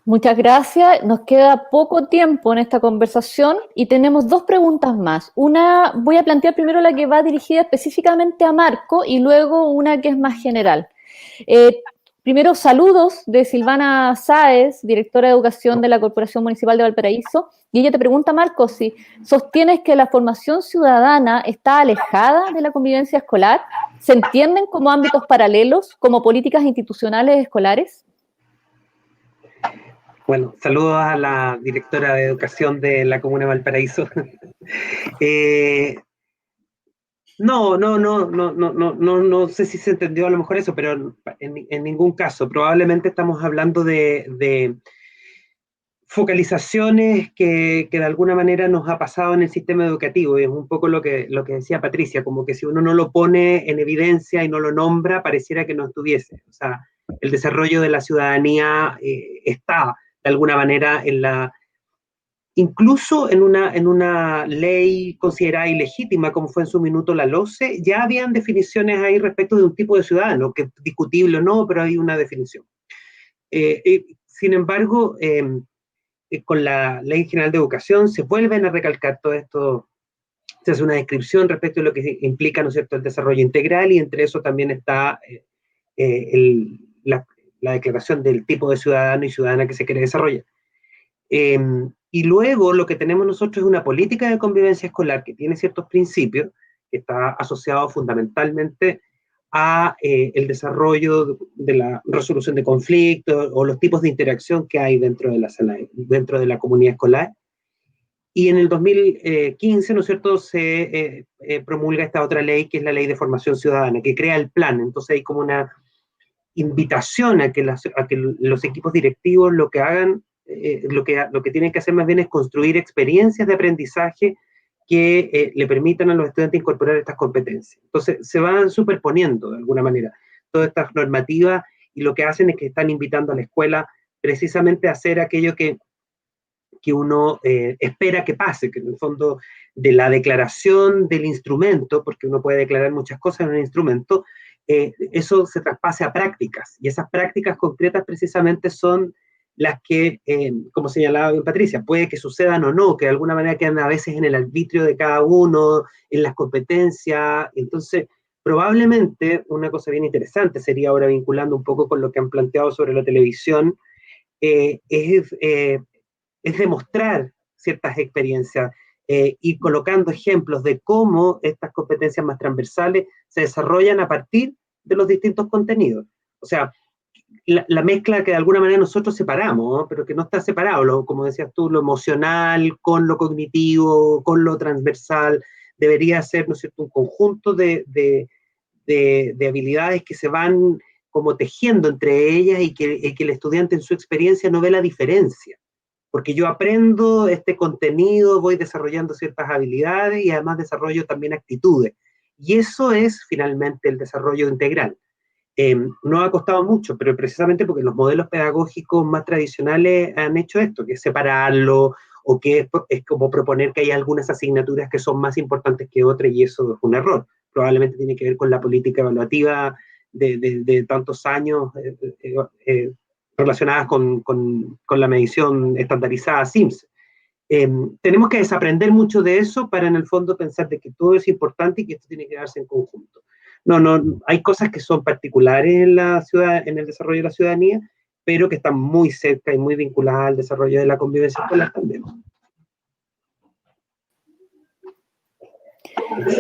Muchas gracias. Nos queda poco tiempo en esta conversación y tenemos 2 preguntas más. Una, voy a plantear primero la que va dirigida específicamente a Marco y luego una que es más general. Primero, saludos de Silvana Sáez, directora de Educación de la Corporación Municipal de Valparaíso, y ella te pregunta, Marco, si sostienes que la formación ciudadana está alejada de la convivencia escolar, ¿se entienden como ámbitos paralelos, como políticas institucionales escolares? Bueno, saludos a la directora de Educación de la Comuna de Valparaíso. No sé si se entendió a lo mejor eso, pero en ningún caso. Probablemente estamos hablando de focalizaciones que de alguna manera nos ha pasado en el sistema educativo, y es un poco lo que decía Patricia, como que si uno no lo pone en evidencia y no lo nombra, pareciera que no estuviese. O sea, el desarrollo de la ciudadanía está de alguna manera incluso en una ley considerada ilegítima, como fue en su minuto la LOCE, ya habían definiciones ahí respecto de un tipo de ciudadano, que es discutible o no, pero hay una definición. Sin embargo, con la Ley General de Educación se vuelven a recalcar todo esto, se hace una descripción respecto de lo que implica, ¿no es cierto?, el desarrollo integral, y entre eso también está la declaración del tipo de ciudadano y ciudadana que se quiere desarrollar. Y luego lo que tenemos nosotros es una política de convivencia escolar que tiene ciertos principios, que está asociado fundamentalmente a el desarrollo de la resolución de conflictos o los tipos de interacción que hay dentro de la sala, dentro de la comunidad escolar. Y en el 2015, ¿no es cierto?, se promulga esta otra ley, que es la Ley de Formación Ciudadana, que crea el plan. Entonces hay como una invitación a que los equipos directivos lo que hagan, lo que tienen que hacer más bien es construir experiencias de aprendizaje que le permitan a los estudiantes incorporar estas competencias. Entonces se van superponiendo de alguna manera todas estas normativas, y lo que hacen es que están invitando a la escuela precisamente a hacer aquello que uno espera que pase, que en el fondo de la declaración del instrumento, porque uno puede declarar muchas cosas en un instrumento, eso se traspase a prácticas, y esas prácticas concretas precisamente son las que, como señalaba bien Patricia, puede que sucedan o no, que de alguna manera quedan a veces en el arbitrio de cada uno, en las competencias. Entonces probablemente una cosa bien interesante sería, ahora vinculando un poco con lo que han planteado sobre la televisión, es demostrar ciertas experiencias y colocando ejemplos de cómo estas competencias más transversales se desarrollan a partir de los distintos contenidos. O sea, la mezcla que de alguna manera nosotros separamos, ¿no?, pero que no está separado, como decías tú, lo emocional con lo cognitivo, con lo transversal, debería ser, ¿no es cierto?, un conjunto de habilidades que se van como tejiendo entre ellas, y que el estudiante en su experiencia no ve la diferencia. Porque yo aprendo este contenido, voy desarrollando ciertas habilidades y además desarrollo también actitudes. Y eso es finalmente el desarrollo integral. No ha costado mucho, pero precisamente porque los modelos pedagógicos más tradicionales han hecho esto, que es separarlo, o que es como proponer que hay algunas asignaturas que son más importantes que otras, y eso es un error. Probablemente tiene que ver con la política evaluativa de tantos años, relacionadas con la medición estandarizada SIMS. Tenemos que desaprender mucho de eso para en el fondo pensar de que todo es importante y que esto tiene que darse en conjunto. No, hay cosas que son particulares en la ciudad, en el desarrollo de la ciudadanía, pero que están muy cerca y muy vinculadas al desarrollo de la convivencia escolar también.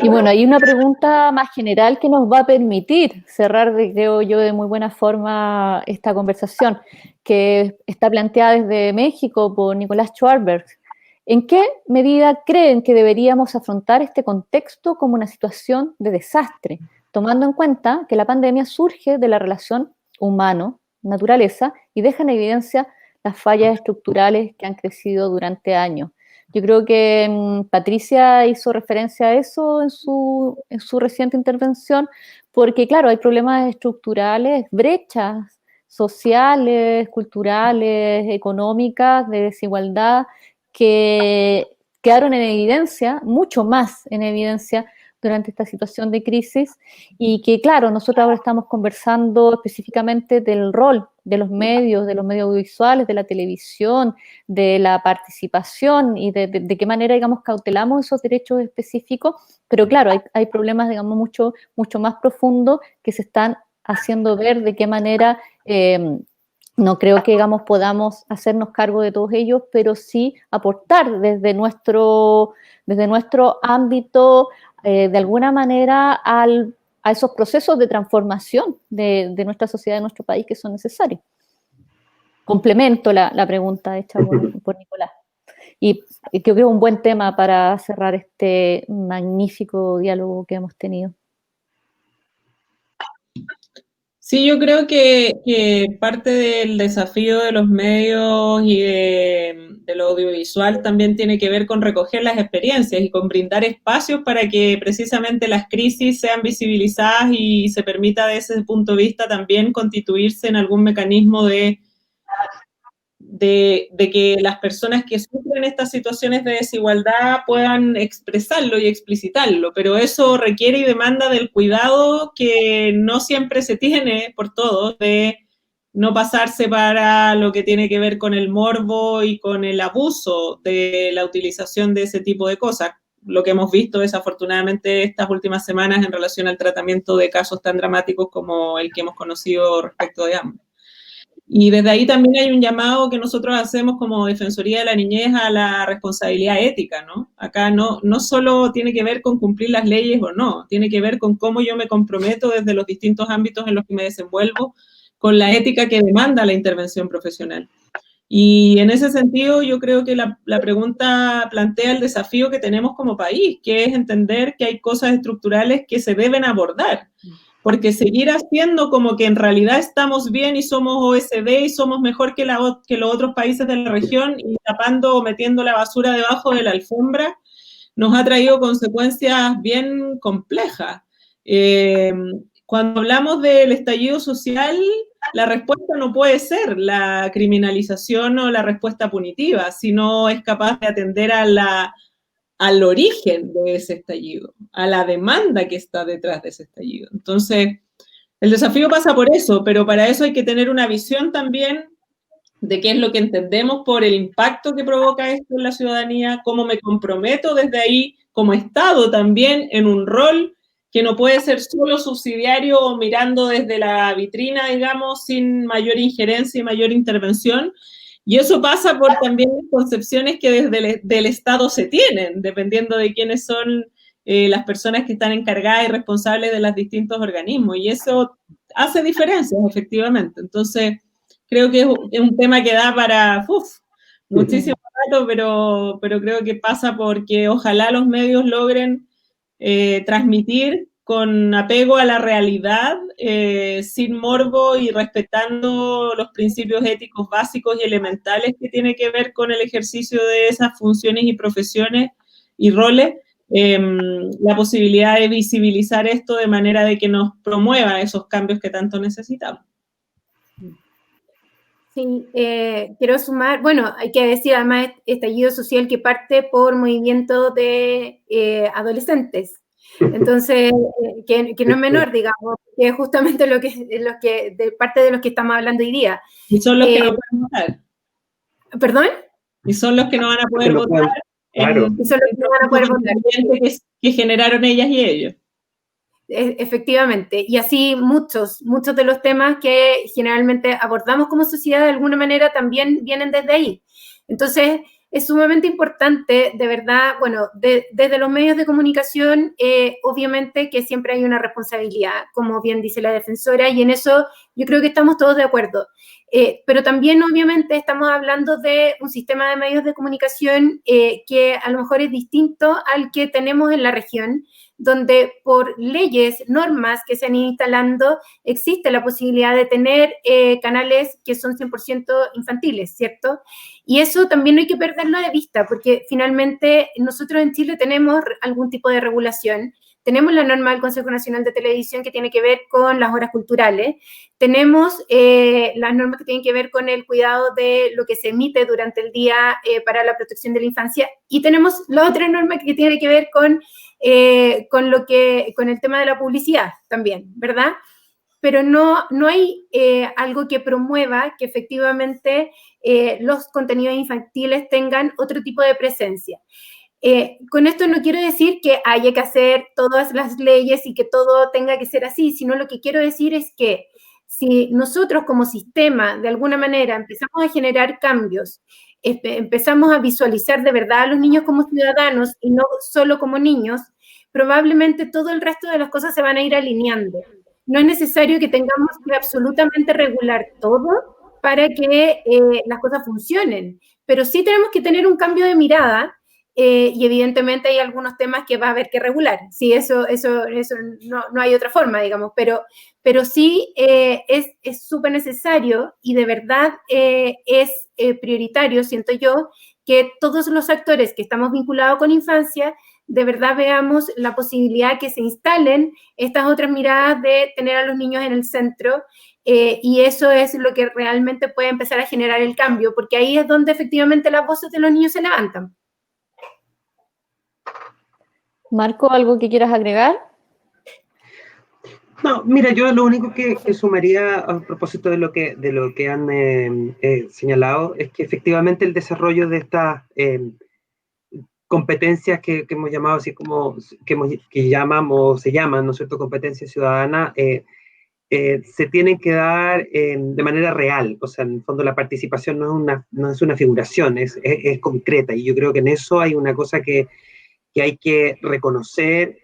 Y bueno, hay una pregunta más general que nos va a permitir cerrar, creo yo, de muy buena forma esta conversación, que está planteada desde México por Nicolás Schwarberg. ¿En qué medida creen que deberíamos afrontar este contexto como una situación de desastre, tomando en cuenta que la pandemia surge de la relación humano-naturaleza y deja en evidencia las fallas estructurales que han crecido durante años? Yo creo que Patricia hizo referencia a eso en su reciente intervención, porque claro, hay problemas estructurales, brechas sociales, culturales, económicas, de desigualdad, que quedaron en evidencia, mucho más en evidencia durante esta situación de crisis, y que claro, nosotros ahora estamos conversando específicamente del rol de los medios audiovisuales, de la televisión, de la participación y de qué manera, digamos, cautelamos esos derechos específicos, pero claro, hay problemas, digamos, mucho más profundos que se están haciendo ver, de qué manera, no creo que, digamos, podamos hacernos cargo de todos ellos, pero sí aportar desde nuestro ámbito, de alguna manera, a esos procesos de transformación de nuestra sociedad, de nuestro país, que son necesarios. Complemento la pregunta hecha por Nicolás. Y creo que es un buen tema para cerrar este magnífico diálogo que hemos tenido. Sí, yo creo que parte del desafío de los medios y de lo audiovisual también tiene que ver con recoger las experiencias y con brindar espacios para que precisamente las crisis sean visibilizadas y se permita desde ese punto de vista también constituirse en algún mecanismo de que las personas que sufren estas situaciones de desigualdad puedan expresarlo y explicitarlo, pero eso requiere y demanda del cuidado que no siempre se tiene por todos, de no pasarse para lo que tiene que ver con el morbo y con el abuso de la utilización de ese tipo de cosas, lo que hemos visto desafortunadamente estas últimas semanas en relación al tratamiento de casos tan dramáticos como el que hemos conocido respecto de AMLO. Y desde ahí también hay un llamado que nosotros hacemos como Defensoría de la Niñez a la responsabilidad ética, ¿no? Acá no solo tiene que ver con cumplir las leyes o no, tiene que ver con cómo yo me comprometo desde los distintos ámbitos en los que me desenvuelvo con la ética que demanda la intervención profesional. Y en ese sentido yo creo que la pregunta plantea el desafío que tenemos como país, que es entender que hay cosas estructurales que se deben abordar. Porque seguir haciendo como que en realidad estamos bien y somos OSD y somos mejor que los otros países de la región y tapando o metiendo la basura debajo de la alfombra, nos ha traído consecuencias bien complejas. Cuando hablamos del estallido social, la respuesta no puede ser la criminalización o la respuesta punitiva, sino es capaz de atender al origen de ese estallido, a la demanda que está detrás de ese estallido. Entonces, el desafío pasa por eso, pero para eso hay que tener una visión también de qué es lo que entendemos por el impacto que provoca esto en la ciudadanía, cómo me comprometo desde ahí como Estado también en un rol que no puede ser solo subsidiario o mirando desde la vitrina, digamos, sin mayor injerencia y mayor intervención. Y eso pasa por también las concepciones que desde del Estado se tienen, dependiendo de quiénes son las personas que están encargadas y responsables de los distintos organismos. Y eso hace diferencias, efectivamente. Entonces, creo que es un tema que da para muchísimo rato, pero creo que pasa porque ojalá los medios logren transmitir con apego a la realidad, sin morbo y respetando los principios éticos básicos y elementales que tiene que ver con el ejercicio de esas funciones y profesiones y roles, la posibilidad de visibilizar esto de manera de que nos promueva esos cambios que tanto necesitamos. Sí, quiero sumar, bueno, hay que decir además estallido social que parte por movimiento de adolescentes. Entonces, que no es menor, digamos, que es justamente lo que de parte de los que estamos hablando hoy día. Y son los que no pueden votar. ¿Perdón? Y son los que no van a poder votar. Claro. Y son los que no van a poder votar. Que generaron ellas y ellos. Efectivamente, y así muchos de los temas que generalmente abordamos como sociedad de alguna manera también vienen desde ahí. Entonces, es sumamente importante, de verdad, bueno, desde los medios de comunicación, obviamente que siempre hay una responsabilidad, como bien dice la defensora, y en eso yo creo que estamos todos de acuerdo. Pero también, obviamente, estamos hablando de un sistema de medios de comunicación que a lo mejor es distinto al que tenemos en la región, donde por leyes, normas que se han ido instalando, existe la posibilidad de tener canales que son 100% infantiles, ¿cierto? Y eso también no hay que perderlo de vista, porque finalmente nosotros en Chile tenemos algún tipo de regulación. Tenemos la norma del Consejo Nacional de Televisión que tiene que ver con las horas culturales. Tenemos las normas que tienen que ver con el cuidado de lo que se emite durante el día para la protección de la infancia. Y tenemos la otra norma que tiene que ver con el tema de la publicidad también, ¿verdad? Pero no hay algo que promueva que efectivamente los contenidos infantiles tengan otro tipo de presencia. Con esto no quiero decir que haya que hacer todas las leyes y que todo tenga que ser así, sino lo que quiero decir es que si nosotros como sistema de alguna manera empezamos a generar cambios, empezamos a visualizar de verdad a los niños como ciudadanos y no solo como niños, probablemente todo el resto de las cosas se van a ir alineando. No es necesario que tengamos que absolutamente regular todo para que las cosas funcionen, pero sí tenemos que tener un cambio de mirada y evidentemente hay algunos temas que va a haber que regular. Sí, eso no hay otra forma, digamos, pero sí es súper necesario y de verdad es prioritario, siento yo, que todos los actores que estamos vinculados con infancia de verdad veamos la posibilidad que se instalen estas otras miradas de tener a los niños en el centro y eso es lo que realmente puede empezar a generar el cambio, porque ahí es donde efectivamente las voces de los niños se levantan. Marco, ¿algo que quieras agregar? No, mira, yo lo único que sumaría a propósito de lo que han señalado es que efectivamente el desarrollo de estas competencias que hemos llamado así como, que se llaman, ¿no es cierto?, competencias ciudadanas, se tienen que dar de manera real. O sea, en el fondo la participación no es una figuración, es concreta, y yo creo que en eso hay una cosa que hay que reconocer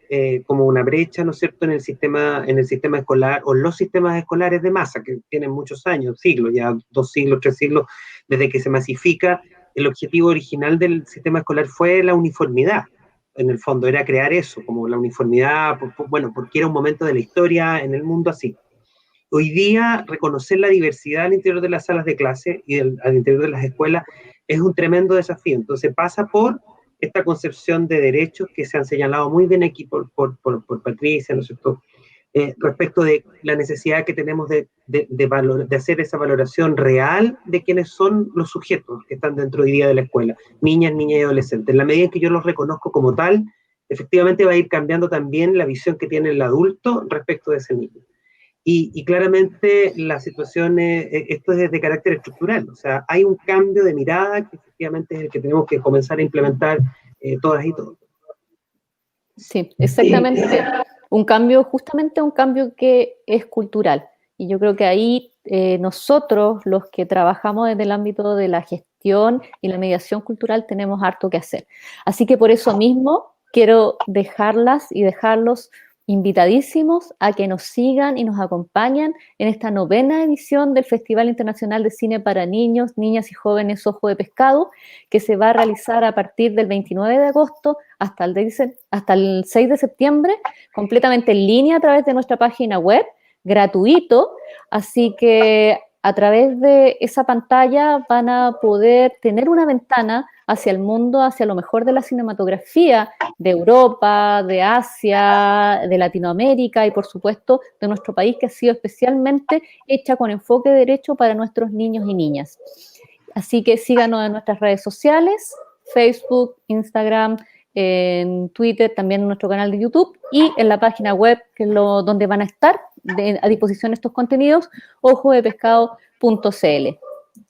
como una brecha, ¿no es cierto?, en el sistema escolar, o los sistemas escolares de masa, que tienen muchos años, siglos, ya 2 siglos, 3 siglos, desde que se masifica. El objetivo original del sistema escolar fue la uniformidad. En el fondo era crear eso, como la uniformidad, porque era un momento de la historia en el mundo así. Hoy día, reconocer la diversidad al interior de las salas de clase y al interior de las escuelas es un tremendo desafío. Entonces pasa por esta concepción de derechos que se han señalado muy bien aquí por Patricia, ¿no es cierto?, respecto de la necesidad que tenemos de hacer esa valoración real de quiénes son los sujetos que están dentro hoy día de la escuela, niñas y adolescentes. En la medida en que yo los reconozco como tal, efectivamente va a ir cambiando también la visión que tiene el adulto respecto de ese niño. Y claramente la situación, esto es de carácter estructural, o sea, hay un cambio de mirada que efectivamente es el que tenemos que comenzar a implementar todas y todos. Sí, exactamente. Justamente un cambio que es cultural. Y yo creo que ahí nosotros, los que trabajamos desde el ámbito de la gestión y la mediación cultural, tenemos harto que hacer. Así que por eso mismo quiero dejarlas y dejarlos invitadísimos a que nos sigan y nos acompañen en esta 9ª edición del Festival Internacional de Cine para Niños, Niñas y Jóvenes Ojo de Pescado, que se va a realizar a partir del 29 de agosto hasta el 6 de septiembre, completamente en línea a través de nuestra página web, gratuito, así que a través de esa pantalla van a poder tener una ventana hacia el mundo, hacia lo mejor de la cinematografía de Europa, de Asia, de Latinoamérica y, por supuesto, de nuestro país, que ha sido especialmente hecha con enfoque derecho para nuestros niños y niñas. Así que síganos en nuestras redes sociales, Facebook, Instagram, en Twitter, también en nuestro canal de YouTube y en la página web, que es donde van a estar a disposición estos contenidos, ojodepescado.cl.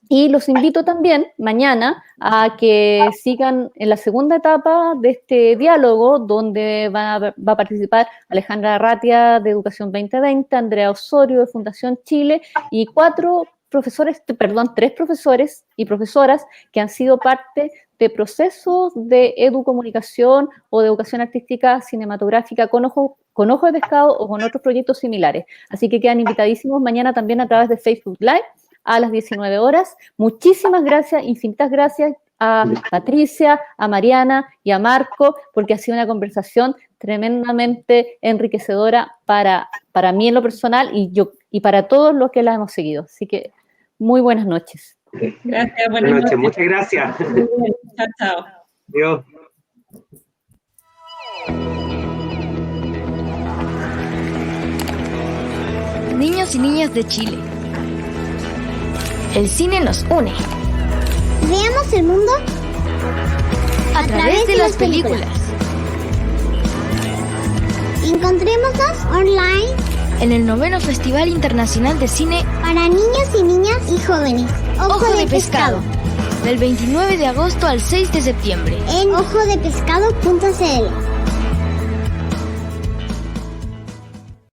Y los invito también mañana a que sigan en la segunda etapa de este diálogo, donde va a participar Alejandra Arratia de Educación 2020, Andrea Osorio de Fundación Chile y 3 profesores y profesoras que han sido parte de procesos de educomunicación o de educación artística cinematográfica con ojo de pescado o con otros proyectos similares. Así que quedan invitadísimos mañana también a través de Facebook Live a las 19 horas. Muchísimas gracias, infinitas gracias a Patricia, a Mariana y a Marco, porque ha sido una conversación tremendamente enriquecedora para mí en lo personal y para todos los que la hemos seguido. Así que muy buenas noches. Gracias, buenas noches. Muchas gracias. Chao, chao. Adiós. Niños y niñas de Chile. El cine nos une. Veamos el mundo A través de las películas. Encontrémonos online En el 9º Festival Internacional de Cine para niños y niñas y jóvenes. Ojo de Pescado. Del 29 de agosto al 6 de septiembre. En ojodepescado.cl.